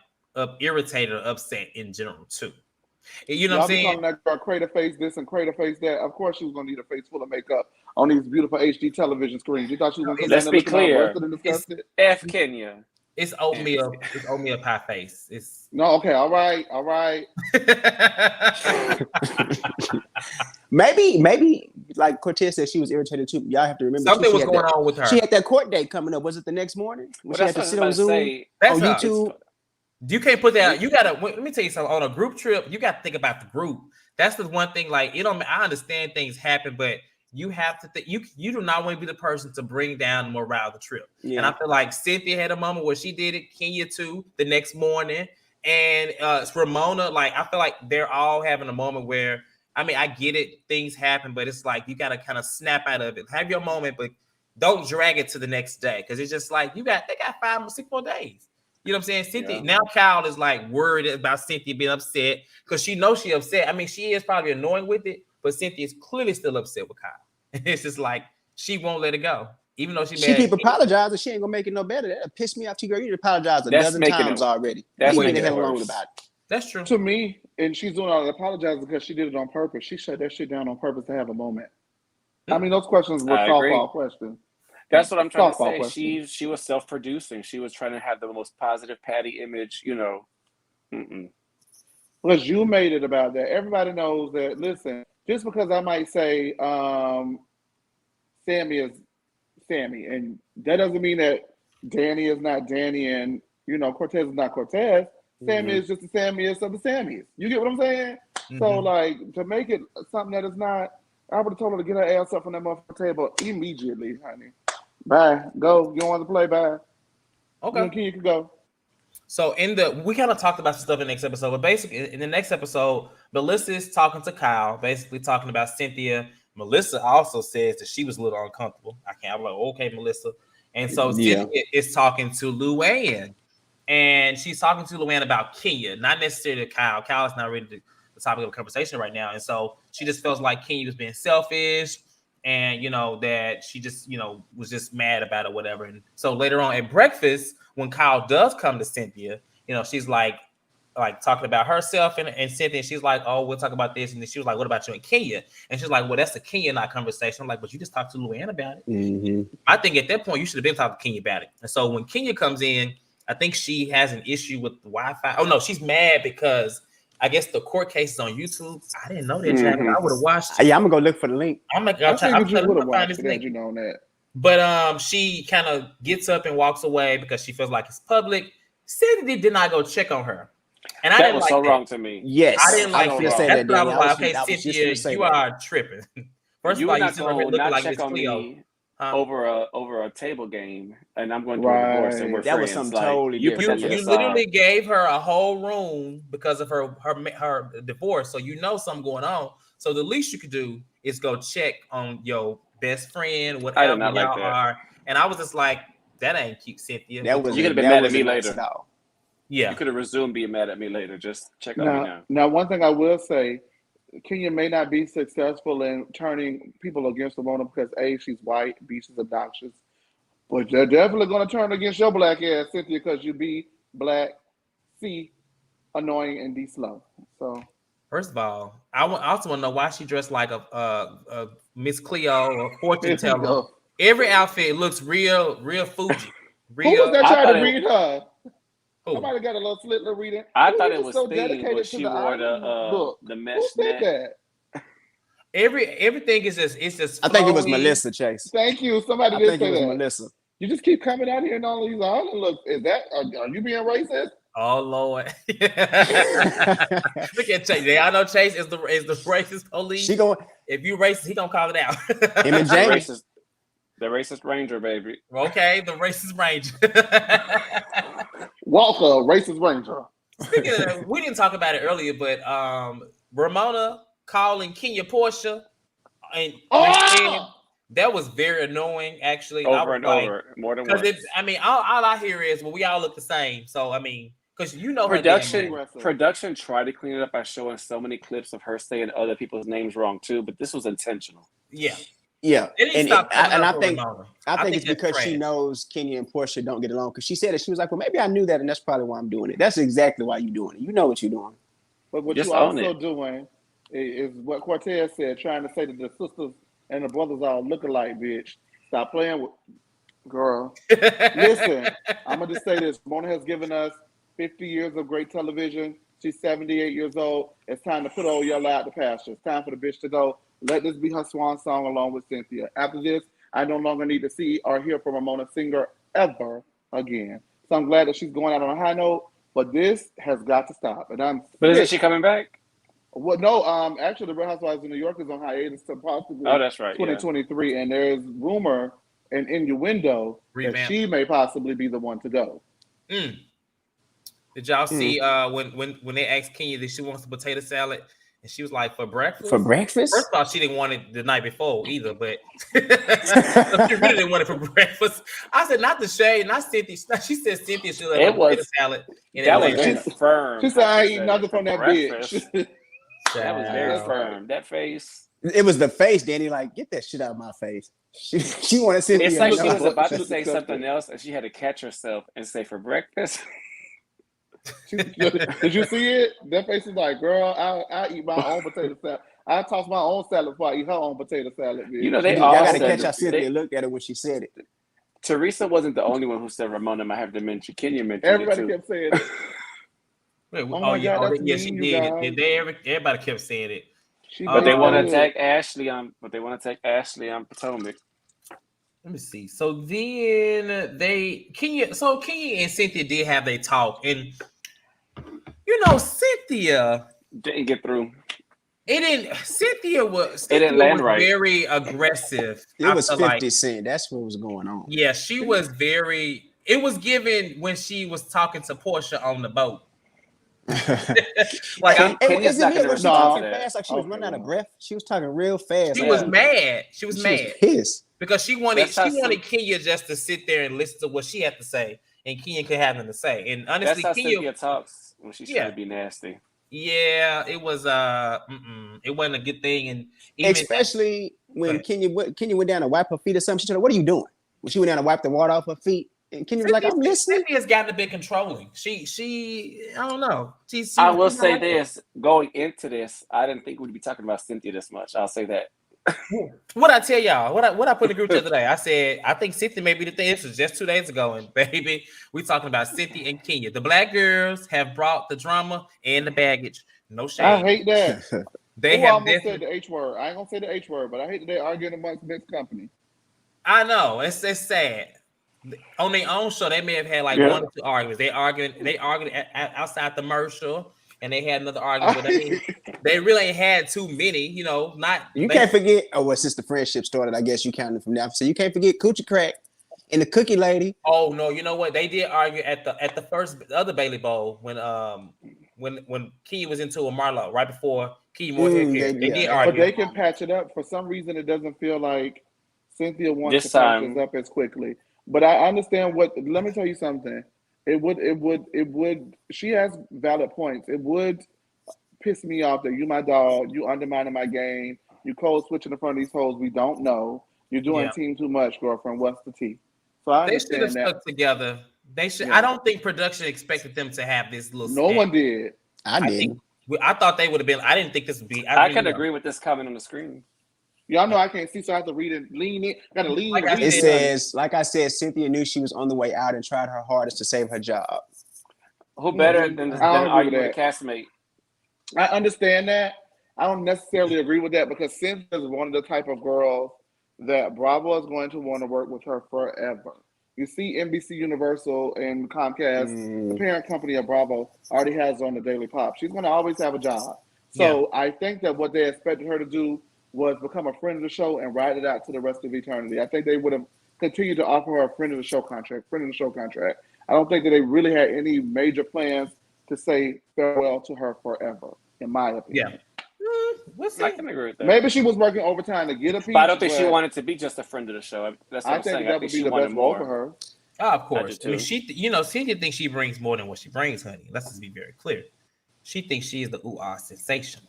irritated or upset in general too. You know what I'm saying?
Calling that girl crater face this and crater face that. Of course, she was gonna need a face full of makeup on these beautiful HD television screens. You thought she was gonna
let's be clear. It's F Kenya.
It's oatmeal. It's oatmeal pie face. It's
no. Okay. All right.
Maybe like Cortez said, she was irritated too. Y'all have to remember
something was going on with her.
She had that court date coming up. Was it the next morning? When she had to sit on Zoom on YouTube.
You can't put that. You gotta. Let me tell you something. On a group trip, you got to think about the group. That's the one thing. Like I understand things happen, but you have to think. You do not want to be the person to bring down the morale of the trip. Yeah. And I feel like Cynthia had a moment where she did it. Kenya too. The next morning, and Ramona. Like I feel like they're all having a moment where. I mean, I get it. Things happen, but it's like you got to kind of snap out of it. Have your moment, but don't drag it to the next day because it's just like they got 5 or 6 more days. You know what I'm saying? Cynthia now Kyle is like worried about Cynthia being upset because she knows she's upset. I mean, she is probably annoying with it, but Cynthia is clearly still upset with Kyle. It's just like she won't let it go, even though she keep
apologizing. She ain't gonna make it no better. That pissed me off too, girl. You apologized a dozen times already.
That's
making the hell along about it.
That's true.
To me, and she's doing all the apologizing because she did it on purpose. She shut that shit down on purpose to have a moment. I mean, those questions were softball questions.
That's what I'm trying to say. Question. She was self-producing. She was trying to have the most positive Patty image,
Because you made it about that. Everybody knows that, listen, just because I might say Sammy is Sammy, and that doesn't mean that Danny is not Danny and, Cortez is not Cortez. Sammy is just the Sammyest of the Sammys. You get what I'm saying? Mm-hmm. So, like, to make it something that is not, I would have told her to get her ass up from that motherfucking table immediately, honey. Bye. Go. You don't want to play? Bye.
Okay.
You can go.
So, we kind of talked about some stuff in the next episode, but basically, in the next episode, Melissa is talking to Kyle, basically talking about Cynthia. Melissa also says that she was a little uncomfortable. I'm like, okay, Melissa. And so, Cynthia is talking to Luann. And she's talking to Luann about Kenya, not necessarily Kyle. Kyle is not really the topic of conversation right now. And so she just feels like Kenya was being selfish and, that she just, was just mad about it, whatever. And so later on at breakfast, when Kyle does come to Cynthia, she's like, like talking about herself and Cynthia. She's like, oh, we'll talk about this. And then she was like, what about you and Kenya? And she's like, well, that's the Kenya night conversation. I'm like, but you just talked to Luann about it.
Mm-hmm.
I think at that point you should have been talking to Kenya about it. And so when Kenya comes in, I think she has an issue with the Wi-Fi. Oh no, she's mad because I guess the court case is on YouTube. I didn't know that. I would have watched it.
Yeah, I'm gonna go look for the link.
I'm
I think you would have watched it had you known that.
But she kind of gets up and walks away because she feels like it's public. Cynthia did not go check on her, and I
That
didn't
was
like
so
that.
wrong to me.
Yes, I didn't like
that.
that.
Say
That's
that,
what I was like. Okay, Cynthia, you are tripping. First of all, you sit over here looking like Miss Cleo.
Over a table game, and I'm going to a divorce, and we're
that
friends.
was something totally
different. You literally gave her a whole room because of her divorce, so you know something going on. So the least you could do is go check on your best friend, whatever y'all
like
are. And I was just like, that ain't cute, Cynthia.
You could have been mad at me later.
Yeah,
you could have resumed being mad at me later. Just check on me now.
Now, one thing I will say. Kenya may not be successful in turning people against Ramona because A, she's white, B, she's obnoxious. But they're definitely going to turn against your black ass, Cynthia, because you B, black, C, annoying, and D, slow. So,
first of all, I also want to know why she dressed like a Miss Cleo or fortune teller. Every outfit looks real Fuji.
Who was that trying to read her? Somebody got a little slit to read it.
I thought it was so dedicated when she wore the mesh net.
Everything is just.
I think it was Melissa Chase.
Thank you. Somebody did say that.
Melissa.
You just keep coming out here and all these island looks. Is that? Are you being racist?
Oh Lord! Look at Chase. I know Chase is the racist police.
She going.
If you racist, he gonna call it out.
Him and James.
The racist ranger, baby.
Okay, the racist ranger.
Walker, racist ranger.
Speaking of that, we didn't talk about it earlier, but Ramona calling Kenya Portia, and that was very annoying. Actually,
over and over, more than once.
All I hear is, well, we all look the same. So because
production tried to clean it up by showing so many clips of her saying other people's names wrong too, but this was intentional.
Yeah.
Yeah, and I think it's because
trash.
She knows Kenya and Portia don't get along. Because she said it, she was like, "Well, maybe I knew that, and that's probably why I'm doing it." That's exactly why you're doing it. You know what you're doing.
But what you're also doing is what Cortez said, trying to say that the sisters and the brothers all look alike. Bitch, stop playing with girl. Listen, I'm gonna just say this: Ramona has given us 50 years of great television. She's 78 years old. It's time to put old Yella out the pasture. It's time for the bitch to go. Let this be her swan song along with Cynthia. After this, I no longer need to see or hear from Ramona Singer ever again. So I'm glad that she's going out on a high note, but this has got to stop. And
But isn't she coming back?
Well, no. Actually, the Real Housewives of New York is on hiatus to possibly
that's right,
2023, and there is rumor and innuendo that she may possibly be the one to go.
Did y'all see when they asked Kenya that she wants a potato salad? And she was like, for breakfast?
For breakfast?
First of all, she didn't want it the night before either, but she really didn't want it for breakfast. I said, not the shade, not Cynthia. She said Cynthia should have a potato salad.
That was firm.
She said, I ain't eat nothing from that bitch.
That was very firm. That face.
It was the face, Danny. Like, get that shit out of my face. She wanted Cynthia.
It's like she was about to say something else, and she had to catch herself and say, for breakfast.
Did you see it? That face is like, girl, I eat my own potato salad. I toss my own salad before I eat her own potato salad. Bitch.
You know, they all
got to catch how Cynthia looked at her when she said it.
Teresa wasn't the only one who said Ramona might have dementia. Kenya mentioned
everybody
it too.
kept saying it.
She did. Everybody kept saying it.
But they want to attack Ashley on. Potomac.
Let me see. So then Kenya and Cynthia did have their talk, and Cynthia
didn't get through.
Cynthia was
right.
Very aggressive.
It was 50 Cent. That's what was going on.
Yeah, she was very. It was given when she was talking to Portia on the boat.
Like, Kenya's not going to respond to that. Fast, like she was running out of breath. She was talking real fast.
She was mad. She was mad.
Pissed.
Because she wanted Kenya just to sit there and listen to what she had to say, and Kenya could have nothing to say. And honestly,
that's how Cynthia talks when she's trying to be nasty.
Yeah, it was it wasn't a good thing, and
especially when Kenya went down to wipe her feet or something. She told her, "What are you doing?" When she went down to wipe the water off her feet, And Kenya was like, I'm listening.
Cynthia's gotten a bit controlling. She I don't know.
I will say this, going into this, I didn't think we'd be talking about Cynthia this much. I'll say that.
What I tell y'all, what I put in the group chat today, I said I think Cynthia may be the thing. This was just 2 days ago, and baby, we talking about Cynthia and Kenya. The black girls have brought the drama and the baggage. No shame.
I hate that.
They
Who
have
almost said the H word. I ain't gonna say the H word, but I hate that they arguing amongst mixed company.
I know it's sad. On their own show, they may have had like 1 or 2 arguments. They argued outside the commercial, and they had another argument. But they really ain't had too many. You know,
can't forget. Oh, well, since the friendship started, I guess you counted from now. So you can't forget Coochie Crack and the Cookie Lady.
Oh no, you know what? They did argue at the other Bailey Bowl when Key was into a Marlo right before Key Moorhead. They did argue,
but they can patch it up. For some reason, it doesn't feel like Cynthia wants to patch this up as quickly. But I understand let me tell you something. It would, she has valid points. It would piss me off that you my dog, you undermining my game, you code switching in front of these hoes we don't know. You're doing team too much, girlfriend. What's the tea? So I understand
they should have stuck together. They should. Yeah. I don't think production expected them to have this little.
No one did.
I did.
I thought they would have been. I didn't think this would be.
I can agree with this comment on the screen.
Y'all know I can't see, so I have to read it. Lean in. Got to lean.
It says, like I said, Cynthia knew she was on the way out and tried her hardest to save her job.
Who better than arguing with a castmate?
I understand that. I don't necessarily agree with that because Cynthia is one of the type of girls that Bravo is going to want to work with her forever. You see, NBC Universal and Comcast, the parent company of Bravo, already has her on the Daily Pop. She's going to always have a job. So I think that what they expected her to do was become a friend of the show and ride it out to the rest of eternity. I think they would have continued to offer her a friend of the show contract. I don't think that they really had any major plans to say farewell to her forever, in my opinion.
Yeah.
I can agree with that.
Maybe she was working overtime to get a piece.
But I don't think she wanted to be just a friend of the show. That's what I'm saying.
That would be the best role for her.
Oh, of course. I mean, Cynthia thinks she brings more than what she brings, honey. Let's just be very clear. She thinks she is the sensation.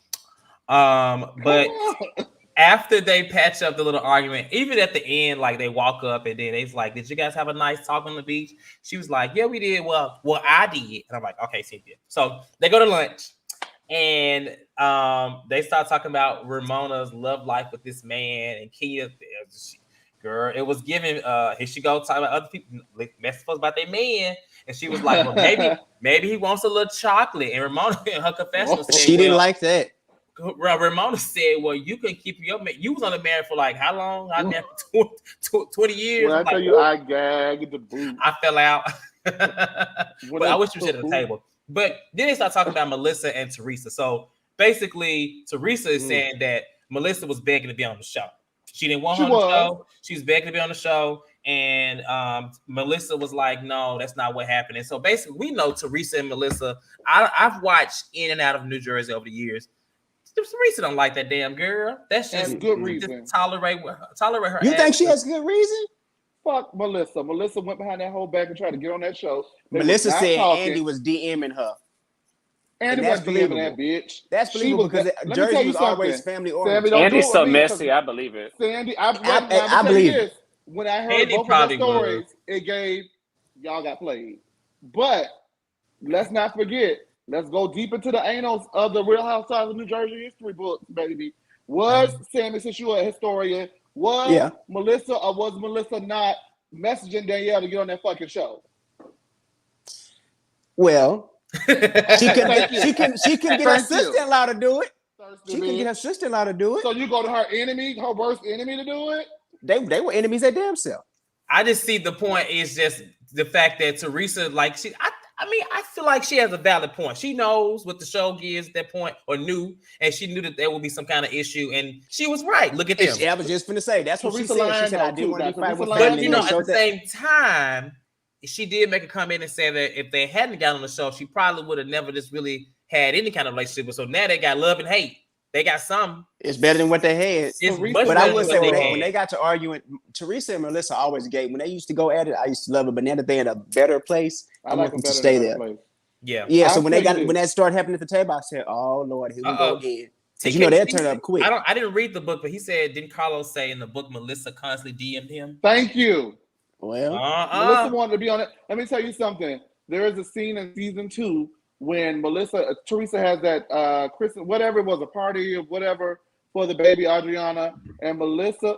But after they patch up the little argument, even at the end, like they walk up and then they's like, "Did you guys have a nice talk on the beach?" She was like, "Yeah, we did." Well, I did. And I'm like, "Okay, Cynthia." So they go to lunch and they start talking about Ramona's love life with this man and Kia. Girl, it was given. Here she go talking about other people messing about their man, and she was like, "Well, maybe he wants a little chocolate." And Ramona in her confessional said,
she didn't like that.
Ramona said, "Well, you can keep your man. You was on the man for like how long? I never 20 years."
When I tell you, I gagged the boot.
I fell out. But I wish you was at the table. But then they start talking about Melissa and Teresa. So basically, Teresa is saying that Melissa was begging to be on the show. She didn't want her on the show. She was begging to be on the show. And Melissa was like, "No, that's not what happened." And so basically, we know Teresa and Melissa. I've watched In and Out of New Jersey over the years. Teresa don't like that damn girl. That's just
good reason.
Just tolerate her.
You think she has good reason?
Fuck Melissa. Melissa went behind that whole back and tried to get on that show.
Melissa said Andy was DMing her.
Andy was DMing that bitch.
That's believable because Jersey was always family oriented.
Andy's so messy. I believe it.
Sandy,
I believe it.
When I heard
Andy
both of the stories, it gave y'all got played. But let's not forget. Let's go deep into the annals of the Real Housewives of New Jersey history books, baby. Was Sammy, since you are a historian, was Melissa or was Melissa not messaging Danielle to get on that fucking show?
Well, she can get her sister-in-law to do it. She can get her sister-in-law to do it.
So you go to her enemy, her worst enemy to do it?
They were enemies at damn self.
I just see the point is just the fact that Teresa, like I feel like she has a valid point. She knows what the show gives at that point, or knew, and she knew that there would be some kind of issue, and she was right. Look at them.
I was just finna say that's what she said. She said I didn't want to fight with
family. But you know, at the same time, she did make a comment and say that if they hadn't got on the show, she probably would have never just really had any kind of relationship with. So now they got love and hate. They got some.
It's better than what they had. But I would say when they got to arguing, Teresa and Melissa always gave. When they used to go at it, I used to love it. But now that they're in a better place, I want them to stay there. Yeah. So when that started happening at the table, I said, "Oh Lord, here we go again." Because they'll turn up quick.
I didn't read the book, but he said, didn't Carlos say in the book Melissa constantly DM'd him?
Thank you.
Well,
Melissa wanted to be on it. Let me tell you something. There is a scene in season 2 when Teresa has that Christmas, whatever it was, a party or whatever for the baby Adriana, and Melissa,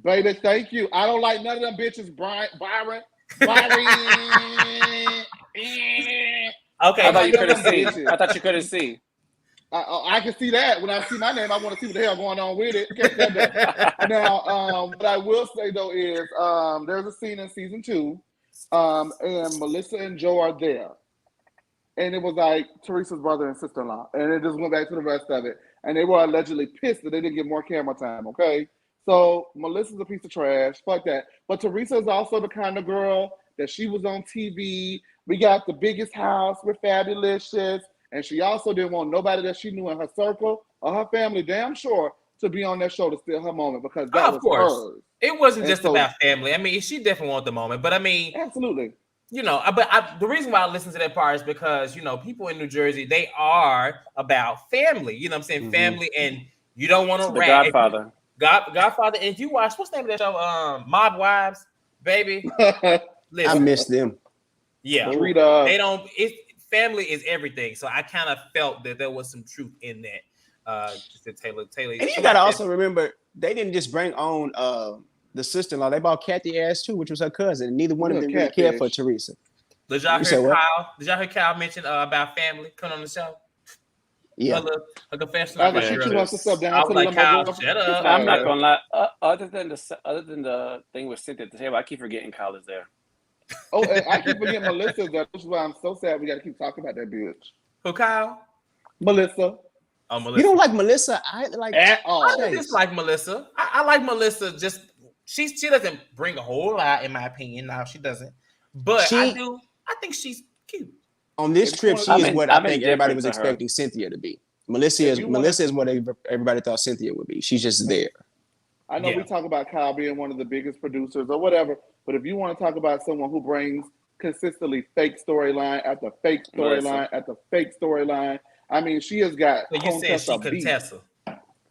baby, thank you. I don't like none of them bitches, Byron.
Okay.
I thought you couldn't see. I thought you couldn't see.
I can see that. When I see my name, I want to see what the hell going on with it. Can't stand that. Now, what I will say though is there's a scene in season 2, and Melissa and Joe are there. And it was like Teresa's brother and sister-in-law. And it just went back to the rest of it. And they were allegedly pissed that they didn't get more camera time, okay? So Melissa's a piece of trash. Fuck that. But Teresa is also the kind of girl that she was on TV. We got the biggest house. We're fabulicious. And she also didn't want nobody that she knew in her circle or her family, damn sure, to be on that show to steal her moment because that was hers.
It wasn't just about family. I mean, she definitely wanted the moment. But I mean,
absolutely.
You know, the reason why I listen to that part is because, you know, people in New Jersey, they are about family. You know what I'm saying? Mm-hmm. Family, and you don't want to rat.
Godfather.
Godfather. And if you watch, what's the name of that show? Mob Wives, baby.
Listen, I miss them.
Yeah. They don't, family is everything. So I kind of felt that there was some truth in that. Taylor.
And you got to also remember, they didn't just bring on the sister-in-law. They bought Kathy ass too, which was her cousin. Neither one of them really cared for Teresa.
Did y'all hear Kyle? Did y'all hear Kyle mention about family coming on the show?
Yeah.
A confession.
I was
like, Kyle, shut up.
I'm not gonna lie. Other than the thing with Cynthia at the table, I keep forgetting Kyle is there.
Oh, I keep forgetting Melissa's there. Which is why I'm so sad we got to keep talking about that bitch.
Who, Kyle?
Melissa.
Oh, Melissa.
You don't like Melissa? I
just like Melissa. I like Melissa. Just she doesn't bring a whole lot, in my opinion. Now she doesn't, but I do. I think she's cute.
On this trip, she is what I think everybody was expecting Cynthia to be. Melissa is what everybody thought Cynthia would be. She's just there.
I know we talk about Kyle being one of the biggest producers or whatever, but if you want to talk about someone who brings consistently fake storyline after fake storyline after fake storyline, I mean, she has got.
So you said she Contessa.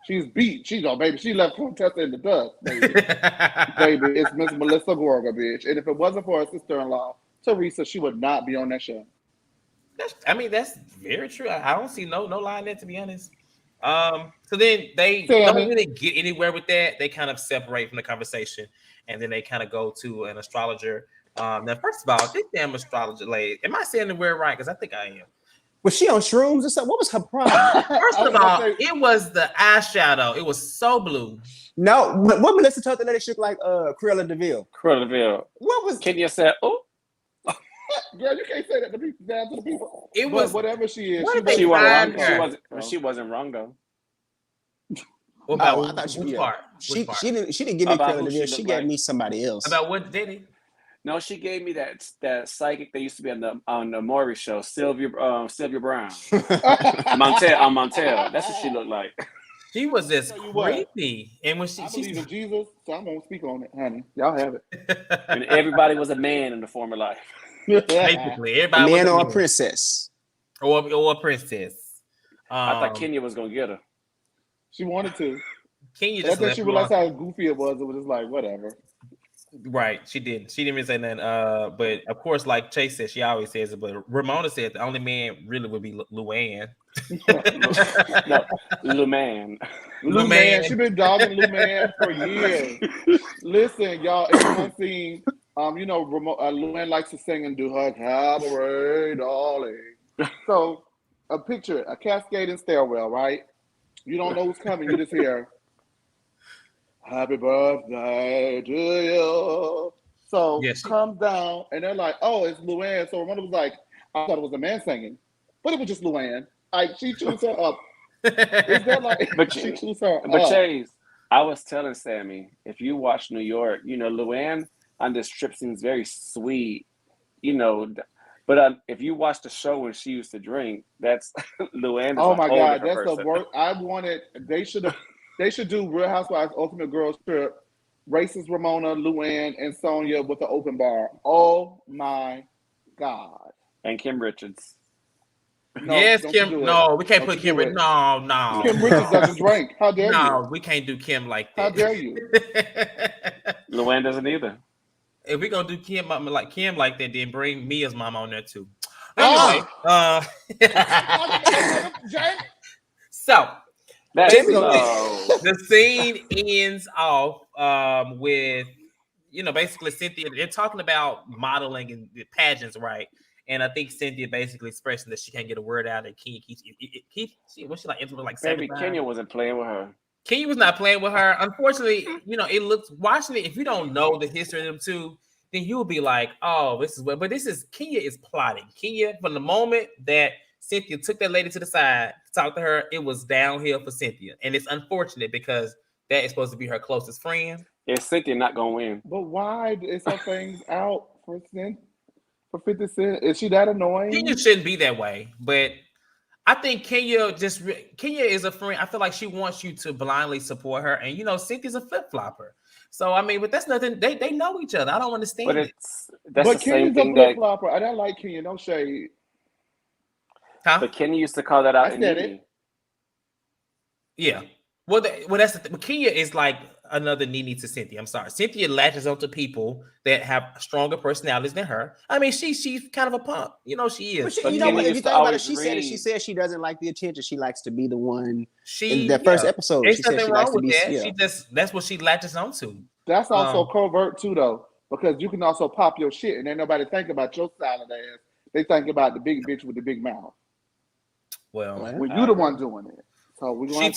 She's beat. She's baby. She left Contessa in the dust, baby. Baby, it's Miss Melissa Gorga, bitch. And if it wasn't for her sister-in-law, Teresa, she would not be on that show.
That's very true. I don't see no lie in that, to be honest. So then they don't really get anywhere with that. They kind of separate from the conversation, and then they kind of go to an astrologer. Now, first of all, this damn astrologer lady, am I saying the word right? Because I think I am.
Was she on shrooms or something? What was her problem?
First of all, it was the eyeshadow. It was so blue.
No, what Melissa told the lady she looked like Cruella DeVille.
Cruella DeVille.
What was?
Kenya said, "Oh,
girl, you can't say that to people down to the people."
It was
whatever she is.
She wasn't wrong though.
What about
I thought
which part?
She didn't give me Cruella DeVille. She gave me somebody else.
About what did he?
No, she gave me that psychic that used to be on the Maury show, Sylvia Brown. Montel. That's what she looked like.
She was just creepy. And when
I believe in Jesus, so I'm gonna speak on it, honey. Y'all have it.
And everybody was a man in the former life.
Basically, everybody
was a man or a princess.
Or a princess.
I thought Kenya was gonna get her.
She wanted to.
Kenya just
she realized how goofy it was. It was just like whatever.
Right, she didn't even say nothing. But of course, like Chase said, she always says it. But Ramona said the only man really would be Luann.
No, Luman.
Luman. She's been dogging Luman for years. Listen, y'all. In one scene, Luann likes to sing and do her cabaret, darling. So, a picture, a cascading stairwell, right? You don't know who's coming. You just hear, "Happy birthday to you." So comes down, and they're like, "Oh, it's Luann." So Ramona was like, "I thought it was a man singing, but it was just Luann." Like she chose her up. Is that like? She chose her up.
But Chase, I was telling Sammy, if you watch New York, Luann on this trip seems very sweet, But if you watch the show when she used to drink, that's Luann.
Oh my God, that's the worst. They should do Real Housewives Ultimate Girls Trip, racist Ramona, Luann, and Sonia with the open bar. Oh my God.
And Kim Richards.
No, yes, Kim. No, we can't put Kim Richards. No.
Kim Richards doesn't drink. How dare you?
No, we can't do Kim like that.
How dare you?
Luann doesn't either.
if we're gonna do Kim like that, then bring Mia's mom on there too. Anyway, so
That's
the scene ends off with basically Cynthia. They're talking about modeling and pageants, right? And I think Cynthia basically expressing that she can't get a word out, and Kenya was she like intimate like
Baby
75?
Kenya wasn't playing with her.
Kenya was not playing with her. Unfortunately, it looks watching it. If you don't know the history of them two, then you'll be like, oh, this is what. But Kenya is plotting. Kenya, from the moment that Cynthia took that lady to the side to talk to her, it was downhill for Cynthia, and it's unfortunate because that is supposed to be her closest friend.
Is Cynthia not gonna win?
But why is her things out for 50 Cent? Is she that annoying?
Kenya shouldn't be that way, but I think Kenya is a friend. I feel like she wants you to blindly support her, and Cynthia's a flip flopper. So I mean, but that's nothing. They know each other. I don't understand.
But
that's the same thing. Flip flopper. I don't like Kenya. No shade.
Huh?
But Kenya used to call that out.
I said it.
Yeah. Well, that's the thing. But Kenya is like another Nene to Cynthia. I'm sorry. Cynthia latches onto people that have stronger personalities than her. I mean, she's kind of a pump. She is.
But if you think about it, she said she doesn't like the attention. She likes to be the one. In the first episode,
there's
she said
nothing
she
wrong
likes to
with
be.
that.
Yeah.
That's what she latches onto.
That's also covert too, though, because you can also pop your shit, and ain't nobody think about your silent ass. They think about the big bitch with the big mouth.
Well,
when you the one doing it. So
she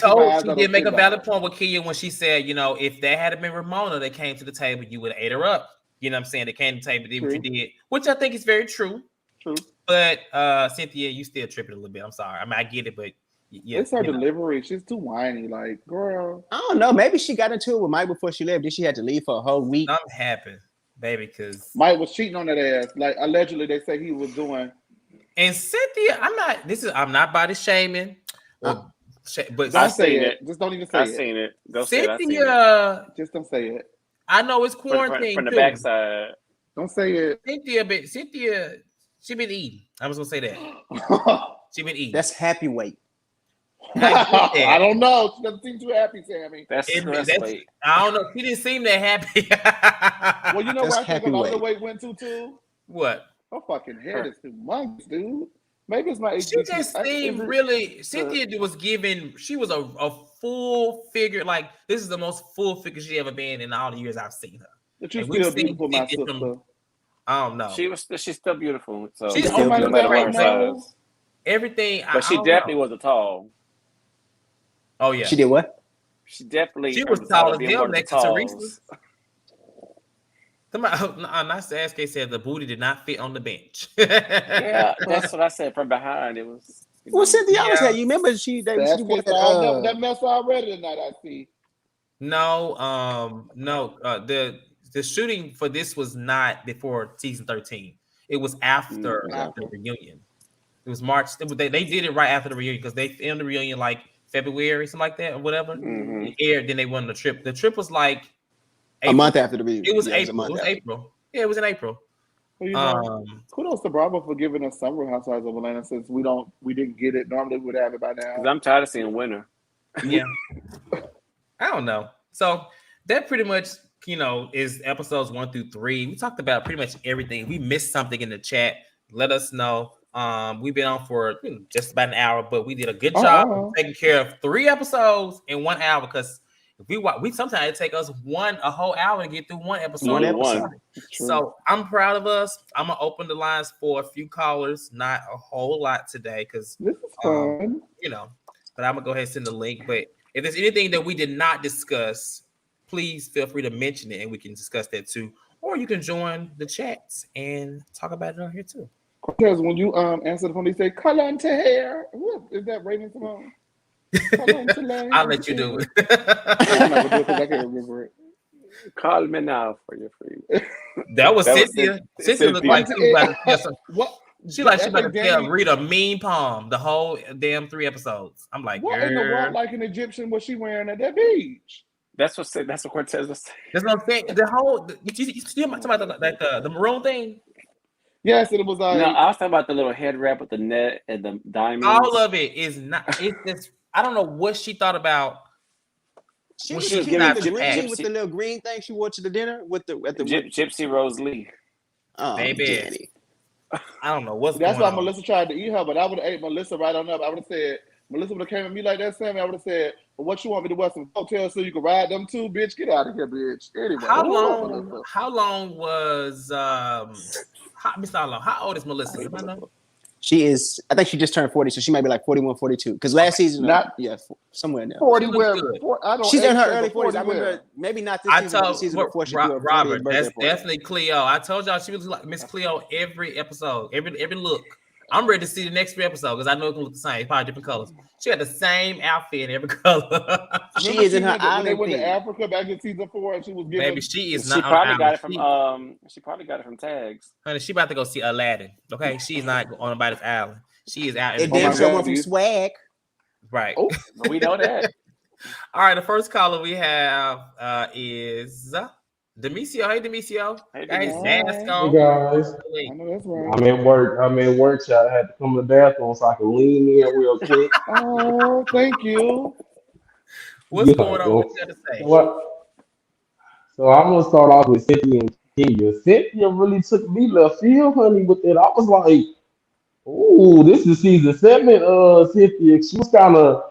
did make a valid point with Kenya when she said, if that had been Ramona that came to the table, you would have ate her up. You know what I'm saying? They came to the table, did what you did, which I think is very true.
True.
But Cynthia, you still tripping a little bit. I'm sorry. I mean, I get it, but yeah,
it's her delivery. She's too whiny. Like, girl.
I don't know. Maybe she got into it with Mike before she left. Then she had to leave for a whole week.
I'm happy, baby, because
Mike was cheating on that ass. Like, allegedly, they say he was doing.
And Cynthia, I'm not body shaming. But
don't say it. Just don't even say it.
I've seen it.
Cynthia,
just don't say it.
I know it's quarantine
from the backside.
Don't say it.
Cynthia, she been eating. I was gonna say that. She been eating.
That's happy weight.
I don't know. She doesn't seem too happy, Sammy.
That's weight.
I don't know. She didn't seem that happy.
Well, you know where I think a lot of the weight went to too?
What?
Her fucking head is humongous, dude. Maybe it's my HBT.
She just seemed really. Cynthia was giving. She was a full figure. Like, this is the most full figure she ever been in all the years I've seen her.
But you're still beautiful, my sister.
I don't know.
She's still beautiful. So
she's
still beautiful
right now. Everything,
but she definitely was a tall.
Oh yeah,
she did what?
She definitely.
She was tall as hell next to Teresa. Nice ass case said the booty did not fit on the bench.
Yeah, that's what I said. From behind, it was.
Well, Cynthia always had. You remember she
that mess already tonight. I see.
No, the shooting for this was not before season 13. It was after the reunion. It was March. They did it right after the reunion because they filmed the reunion like February, something like that, or whatever.
Mm-hmm.
It aired, then they won the trip. The trip was like
April. A month after the reunion.
It was April. It was April. Yeah, it was in April.
Well, kudos to Bravo for giving us some Real Housewives of Atlanta since we didn't get it. Normally we would have it by now.
Because I'm tired of seeing winter.
Yeah. I don't know. So that pretty much, is episodes 1 through 3. We talked about pretty much everything. We missed something in the chat. Let us know. We've been on for just about an hour, but we did a good job of taking care of 3 episodes in 1 hour because if we sometimes it take us a whole hour to get through one episode. So I'm proud of us. I'm gonna open the lines for a few callers, not a whole lot today because
this is fun.
But I'm gonna go ahead and send the link. But if there's anything that we did not discuss, please feel free to mention it and we can discuss that too. Or you can join the chats and talk about it on here too.
Because when you answer the phone, they say, "Call on to hair." Is that Raven Simone?
I'll let you do it.
I'm not gonna do it because I can't remember it.
Call me now for your free.
That was Cynthia. Cynthia looked like
what?
She about to read a mean poem the whole damn 3 episodes. I'm like,
what in the world, like an Egyptian, was she wearing at that beach?
That's what Cortez was saying.
That's what I'm saying. The whole you talking about the maroon thing?
Yes, it was like.
No, I was talking about the little head wrap with the net and the diamonds.
All of it is not. It's just I don't know what she thought about.
She
Well,
was
she was
cute
giving
with the green,
Gypsy-
with the little green thing she wore to the dinner with the
Gypsy Rose Lee.
oh,
Baby.
Danny.
I don't know what's
That's
going
why
on.
Melissa tried to eat her, but I would have ate Melissa right on up. I would have said, Melissa would have came at me like that, Sammy. I would have said, well, what you want me to wear some hotels so you can ride them too, bitch? Get out of here, bitch. Anyway.
How
Melissa.
long? How long was how old is Melissa? Does anybody know?
She is, I think she just turned 40, so she might be like 41, 42. Because last season, somewhere in there.
40
She
where
looks good.
I don't
She's in her
age
early
her,
40s. I remember
where?
maybe not this
I
season, but the
told
season before she threw her 40th
Robert,
birthday
that's
party.
definitely Cleo. I told y'all she was like Miss Cleo every episode, every look. I'm ready to see the next 3 episodes because I know it's gonna look the same, probably different colors. She had the same outfit in every color.
She is in her
when they
island
went to
thing.
Africa back in season 4 and she was giving.
Baby, she is
She
not.
probably
on
got it
island.
from She probably got it from tags.
Honey, she about to go see Aladdin. Okay, she's not on nobody's island. She is out in
And
the
damn
my
sure
God,
one from
you-
Swag.
right.
Oh,
But we know that.
All right, the first caller we have is Demisio. Hey, Demisio.
Hey,
Got his
Demisio.
mask
Hey
on.
guys,
I know that's right.
I'm at work, child. I had to come to the bathroom so I can lean in real quick.
Oh, thank you.
What's
Yeah,
going on? What you got to say?
so I'm gonna start off with Cynthia and Kenya. Cynthia really took me left field, honey, with it. I was like, "Ooh, this is season 7." Cynthia, she was kind of,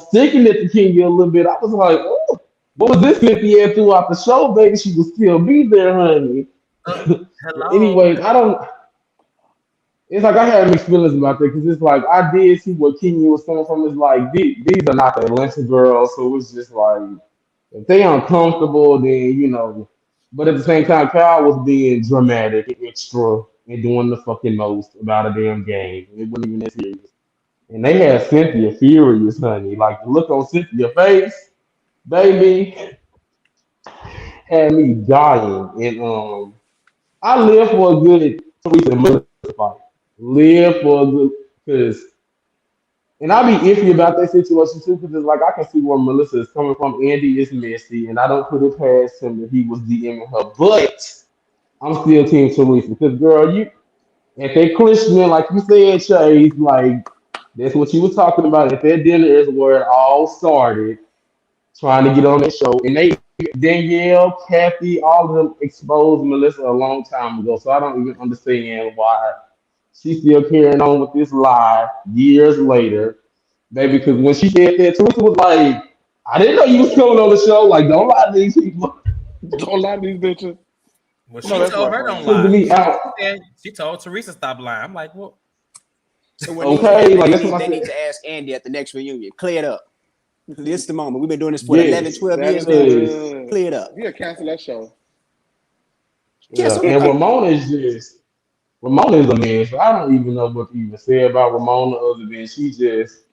sticking it to Kenya a little bit. I was like, "Ooh, what was this Cynthia throughout the show, baby? She would still be there, honey." But
Hello.
anyways, I don't. It's like I had mixed feelings about that because it's like I did see what Kenya was coming from. It's like these are not the Atlanta girls, so it's just like if they uncomfortable, then. But at the same time, Kyle was being dramatic and extra and doing the fucking most about a damn game. It wasn't even that serious. And they had Cynthia furious, honey. Like the look on Cynthia's face, baby, had me dying. And I live for a good Teresa and Melissa fight. Live for a good, because, and I be iffy about that situation too, because it's like I can see where Melissa is coming from. Andy is messy, and I don't put it past him that he was DMing her, but I'm still Team Teresa, because girl, you at that Christian, like you said, Chase, like that's what you were talking about. At that dinner is where it all started, trying to get on that show, and Danielle, Kathy, all of them exposed Melissa a long time ago, so I don't even understand why she's still carrying on with this lie years later, baby. Because when she said that, Teresa was like, "I didn't know you was coming on the show. Like, don't lie to these people."
Don't lie to these bitches.
Well,
No,
she
that's
told
not
her don't
funny.
To
lie.
me out.
She told Teresa stop lying. I'm like, well,
So when
Okay,
these
like
they,
that's
need,
what I
they need
said.
to ask Andy at the next reunion. Clear it up. This is the moment. We've been doing this for
Yes,
11, 12
That
years
is
now.
yes,
Clear it up.
Yeah, cancel that show.
Yes,
yeah. And Ramona is a man, so I don't even know what to even say about Ramona other than she just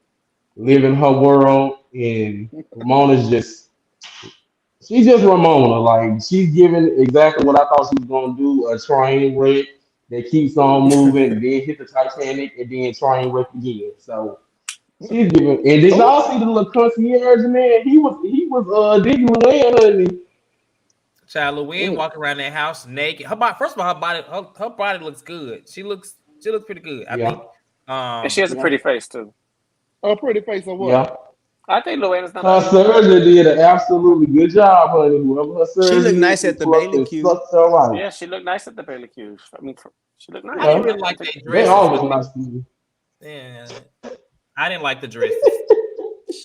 living her world, and Ramona's just she's just Ramona. Like she's giving exactly what I thought she was gonna do, a train wreck that keeps on moving, then hit the Titanic, and then train wreck again. So she's giving. And did
Oh,
y'all see the little concierge man? He was digging land, honey.
Child Louise walking around that house naked. Her body, first of all, her body looks good. She looks pretty good. I think.
Yeah,
And she has a
yeah.
pretty face too.
A pretty face or what?
yeah.
I think Luana's not
Her
ugly.
surgeon did an absolutely good job, honey. Whoever her
She looked
surgeon is,
nice
she
at the
plucked
Bailey
and
Q.
sucked her right.
Yeah, she looked nice at the Bailey Q. I mean, she looked nice.
I didn't
Yeah,
really like their
they
dresses.
always nice to me.
Yeah, I didn't like the dresses.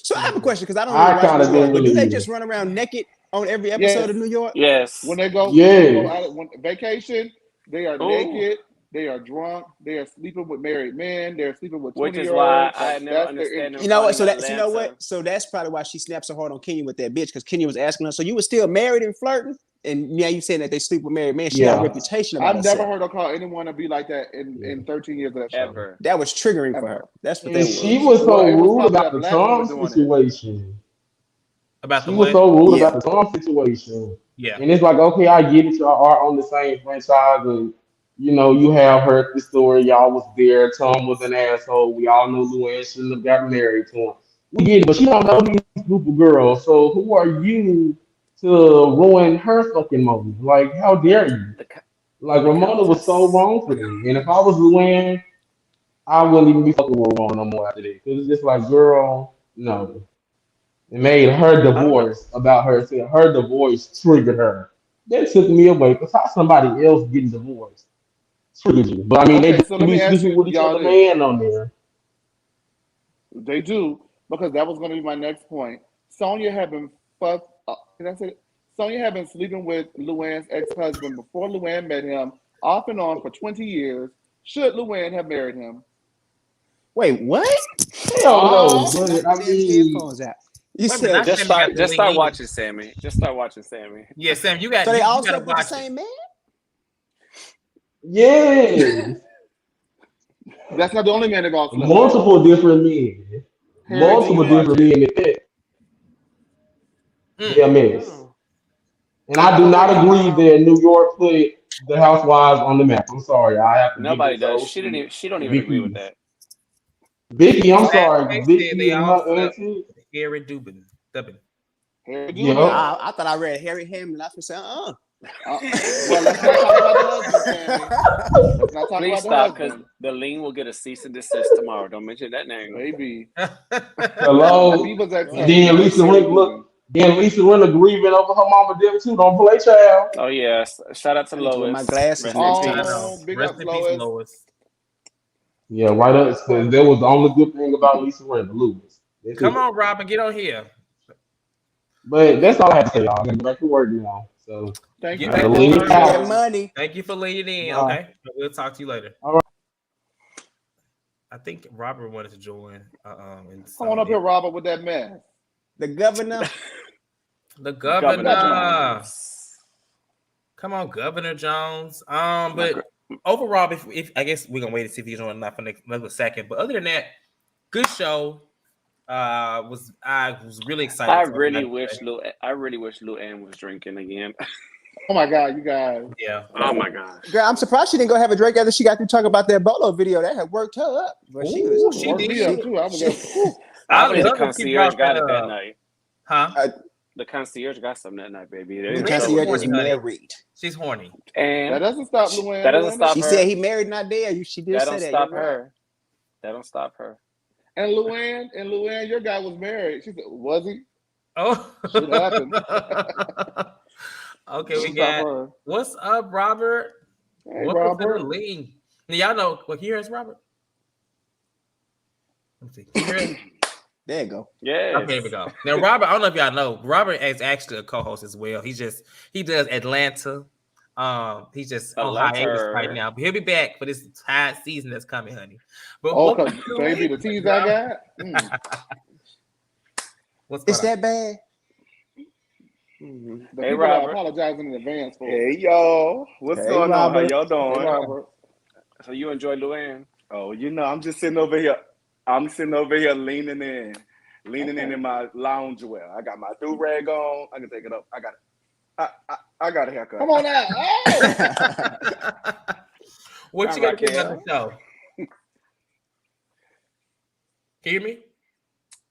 So I have a question because I don't
I
really watch
kind of
New York,
didn't
but do
really
they
either.
just run around naked on every
Yes.
episode of New York?
Yes.
When they go
Yeah.
out on vacation, they are
Ooh.
naked. They are drunk. They are sleeping with married men. They're sleeping with
Which is
20-year-olds.
why I never
That's
understand them
You know what? So
calling
that's you know
Atlanta.
what? So that's probably why she snapped so hard on Kenya with that bitch because Kenya was asking her. So you were still married and flirting, and yeah, you saying that they sleep with married men. She got a
Yeah.
reputation about
I've never
herself.
heard her call anyone to be like that in 13 years of that show.
Ever.
That was triggering for
Ever.
her. That's what that
And
was.
she was so
Well, it was
rude
probably
about
a
the
black woman
Tom
doing it.
situation.
About
She
the
was
what?
so rude
Yeah.
about the Tom situation.
Yeah.
And it's like, okay, I get it. Y'all are on the same franchise, and you have heard the story. Y'all was there. Tom was an asshole. We all know Luann shouldn't have got married to him. We get it, but she don't know these group of girls. So who are you to ruin her fucking moment? Like, how dare you?
The,
Like,
the
Ramona was so
Countess.
wrong for them. And if I was Luann, I wouldn't even be fucking with Ramona no more after that. Because it's just like, girl, no. and made her divorce about her. Said her divorce triggered her. That took me away. Because how somebody else getting divorced triggered you? But I mean, they
Okay,
do
so let
be
me ask
sleeping with each
y'all
other,
this.
man, on there.
They do, because that was going to be my next point. Sonya had been fucked. Can I say it? Sonya had been sleeping with Luann's ex-husband before Luann met him, off and on for 20 years. Should Luann have married him?
Wait, what?
Hell no,
Oh,
but
Knock
I
the damn
mean,
headphones out. You
Wait a minute,
said
not Sammy got the
Just
lean
start
in.
watching Sammy. Just start watching Sammy.
Yeah, Sam, you
so. They all
gotta
slept with the
watch it.
same man.
yes,
that's not the only man they've all slept with.
multiple different men,
Harry
Wait till you
multiple
Dubin.
watch
different
it.
men. At that. They a
Mm.
mess.
Oh.
And I do
Okay,
not agree that New York put the Housewives on the map. I'm sorry, I have to give
Nobody
this
does.
old shit.
She don't even agree with
Vicky,
that.
Vicky, I'm
Fast
sorry,
Face said
Vicky
they
and
all
her
slept
auntie.
with Harry Dubin.
Harry
Yup.
Dubin.
I thought I read Harry Hamlin. I was saying,
Well, let's not talk about the husband, Sammy. Let's not talk
Please
about the
stop, because
husband.
the lean will get a cease and desist tomorrow. Don't mention that name.
Maybe.
Hello.
Diva's
And
ex-husband.
then
That was
Lisa
Harry
Rinna
Dubin.
grieving over her mama death too. Don't play, child.
Oh yes. Shout out to
I need to wear my
Lois.
glasses
Rest in
next
I
time.
know.
Oh, big
Rest
up,
in peace,
Lois.
Lois.
Yeah, right up. That was the only good thing about Lisa Rinna, Lewis. That's
Come
it.
on, Robin, get on here.
But that's all I have to say, y'all. I gotta go back to work now. So
Thank
Get
you
I
back
gotta
for
to
leave
work.
it
Get that
out.
money.
Thank you for leading in.
Bye.
Okay, we'll talk to you later.
All right.
I think Robert wanted to join. And
Come on up here, Robert, with that mess.
The governor.
the
Governor
governor.
Jones.
Come on, Governor Jones. But overall, if I guess we're gonna wait to see if he's on or not for another second. But other than that, good show. I was really excited.
I
to talk
really
about it
wish Luann was drinking again.
Oh my God, you guys.
today. Yeah.
Oh my gosh.
Girl, I'm surprised she didn't go have a drink after she got through talking about that Bolo video. That had worked her up. But she was.
Ooh, she
Worked me
did.
up too. I was up. Whew.
I
I believe the
love that she
concierge
brought
got
that
it that
up.
night.
Huh?
The concierge got something that night, baby. They're
Luann
in
is
trouble
Concierge
horny,
is
again.
honey.
married.
She's horny.
That
And
doesn't stop Luann.
that doesn't stop
She
her.
said he married, not there. She did
That
say
don't
that.
stop
You're right.
her. That don't stop her.
And Luann, your guy was married. She said, was he?
Oh.
Shit happened.
Okay, we
Don't stop
got
her.
what's up, Robert?
Hey,
Welcome to the
Robert.
league. Now, y'all know. Well, can you hear us, Robert? Let's see. Can you hear us?
There you go.
Yeah.
Okay, here we go. Now, Robert, I don't know if y'all know, Robert is actually a co-host as well. He does Atlanta. He's just on hiatus right now, but he'll be back for this high season that's coming, honey. But
Oh,
welcome
because
to the
baby, the
league,
tease
bro.
I got.
What's
It's
going on?
that bad.
The
Hey,
people are
Robert.
apologizing in advance for.
Hey y'all, what's
Hey,
going on? How
Robert.
y'all
Hey,
doing?
Robert.
So you enjoy Luann?
Oh, I'm just sitting over here. I'm sitting over here leaning in my lounge wear. I got my do rag on. I can take it up. I got a haircut.
Come on out. Oh!
What
Hi,
you got to do
Raquel.
about the show? Can you hear me?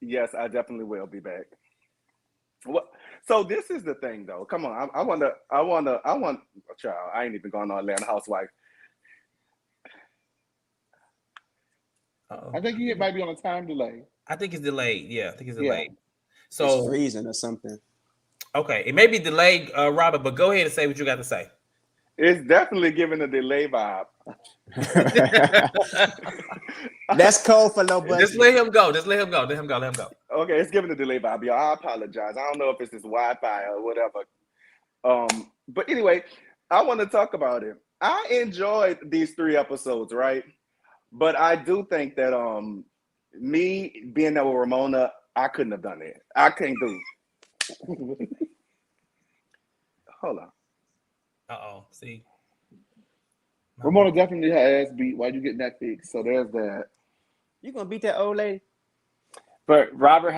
Yes, I definitely will be back. What? So this is the thing, though. Come on, I want. Child, I ain't even going on Atlanta Housewife.
Uh-oh.
I think he might be on a time delay.
I think it's delayed. Yeah, I think it's
Yeah.
delayed.
It's
So
freezing or something.
okay, it may be delayed, Robert, but go ahead and say what you got to say.
It's definitely giving a delay vibe.
That's cold for no budget.
Just let him go. Just let him go. Let him go. Let him go.
Okay, it's giving a delay vibe, y'all. I apologize. I don't know if it's this Wi-Fi or whatever. But anyway, I want to talk about it. I enjoyed these 3 episodes, right? But I do think that me being there with Ramona, I couldn't have done it. I can't do it. Hold on.
Uh-oh. See.
Ramona definitely her ass beat while you getting that fixed. So there's that.
You gonna beat that old lady?
But Robert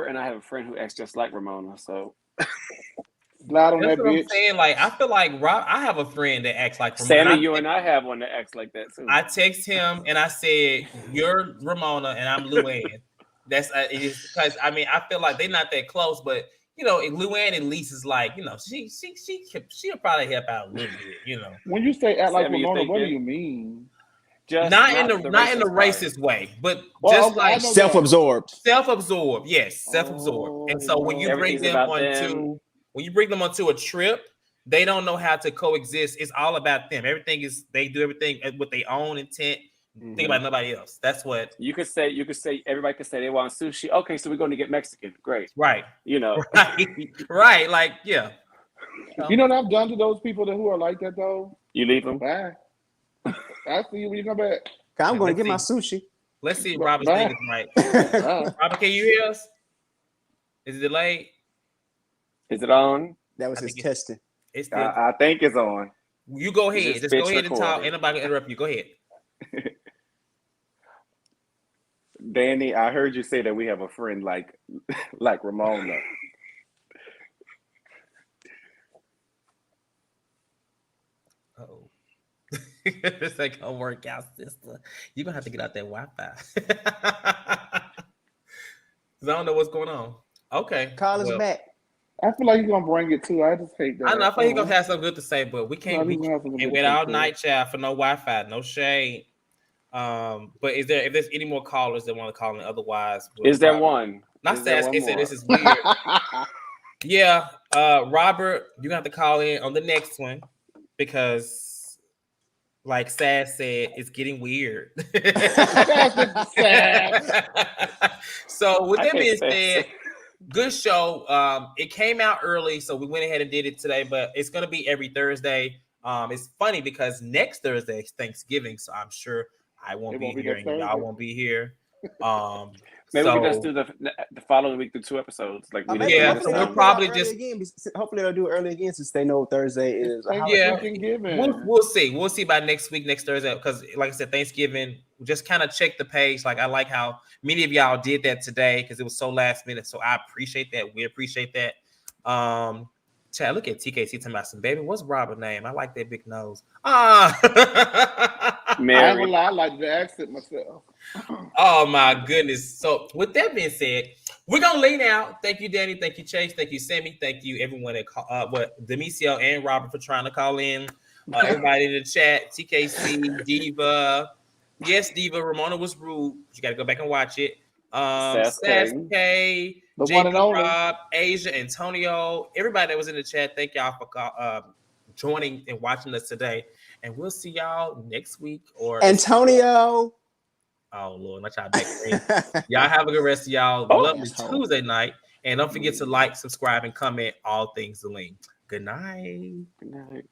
and I have a friend who acts just like Ramona. So
Slide on
That's
that
what I'm
bitch.
saying. Like, I feel like I have a friend that acts like Ramona.
Sammy, you and I have one that acts like that too.
I text him and I said, "You're Ramona and I'm Luann." That's it is because I mean I feel like they're not that close, but you know, Luann at least is like she'll probably help out a little bit, you know.
When you say act like
Sammy, you
Ramona,
think
what do
it?
you mean?
Just
not in the
part.
racist way, but
Well,
just
okay, I
like
know
Self-absorbed.
self-absorbed. Yes, self-absorbed. And so when you bring
Everything's
them
about
onto a trip, they don't know how to coexist. It's all about them. They do everything with their own intent. Think about nobody else. That's what
you could say. Everybody could say they want sushi. Okay, so we're going to get Mexican. Great.
right.
You know.
Right. Like, yeah.
You know what I've done to those people who are like that though?
You leave them.
Bye. I'll see you when you come back.
I'm going to get my sushi.
Let's see if Robert's
Bye.
thing is right.
Bye.
Robert, can you hear us? Is it delayed?
Is it on?
That was his testing.
It's still.
I think it's on.
You go ahead. Just go ahead and talk.
recorded.
Ain't nobody can interrupt you. Go ahead.
Danny, I heard you say that we have a friend like Ramona.
Oh, this ain't gonna work out, sister. You're gonna have to get out that Wi-Fi. Cause I don't know what's going on. Okay.
Call us back.
I feel like he's gonna bring it too. I just hate that.
I know. I feel he's gonna have something good to say, but we can't. We can't wait all night, child, for no Wi-Fi, no shade. But if there's any more callers that want to call in, otherwise,
Is there one?
Not Saskia said this is weird. Yeah, Robert, you're gonna have to call in on the next one because, like Sass said, it's getting weird. So with that being said, good show. It came out early, so we went ahead and did it today, but it's gonna be every Thursday. It's funny because next Thursday is Thanksgiving, so I'm sure I won't be here and y'all won't be here.
Maybe we can just do the following week, do 2 episodes. Like we
yeah, so we'll probably just
again. Hopefully they'll do early again since they know Thursday is.
Yeah, we'll see. We'll see by next week, next Thursday, because like I said, Thanksgiving. Just kind of check the page. Like I like how many of y'all did that today because it was so last minute. So I appreciate that. We appreciate that. Chad, look at TKC talking about some baby. What's Robert's name? I like that big nose.
Mary. I like the accent myself.
Oh my goodness. So with that being said, we're gonna lean out. Thank you, Danny. Thank you, Chase. Thank you, Sammy. Thank you, everyone that Demisio and Robert for trying to call in. Everybody in the chat, TKC, Diva. Yes, Diva. Ramona was rude. You got to go back and watch it. Sasuke, Jacob, Rob, Asia, Antonio, everybody that was in the chat. Thank y'all for joining and watching us today. And we'll see y'all next week. Or
Antonio.
Oh Lord, not y'all back. Y'all have a good rest of y'all. Lovely Tuesday night. And don't forget to like, subscribe, and comment all things the link. Good night.
Good night.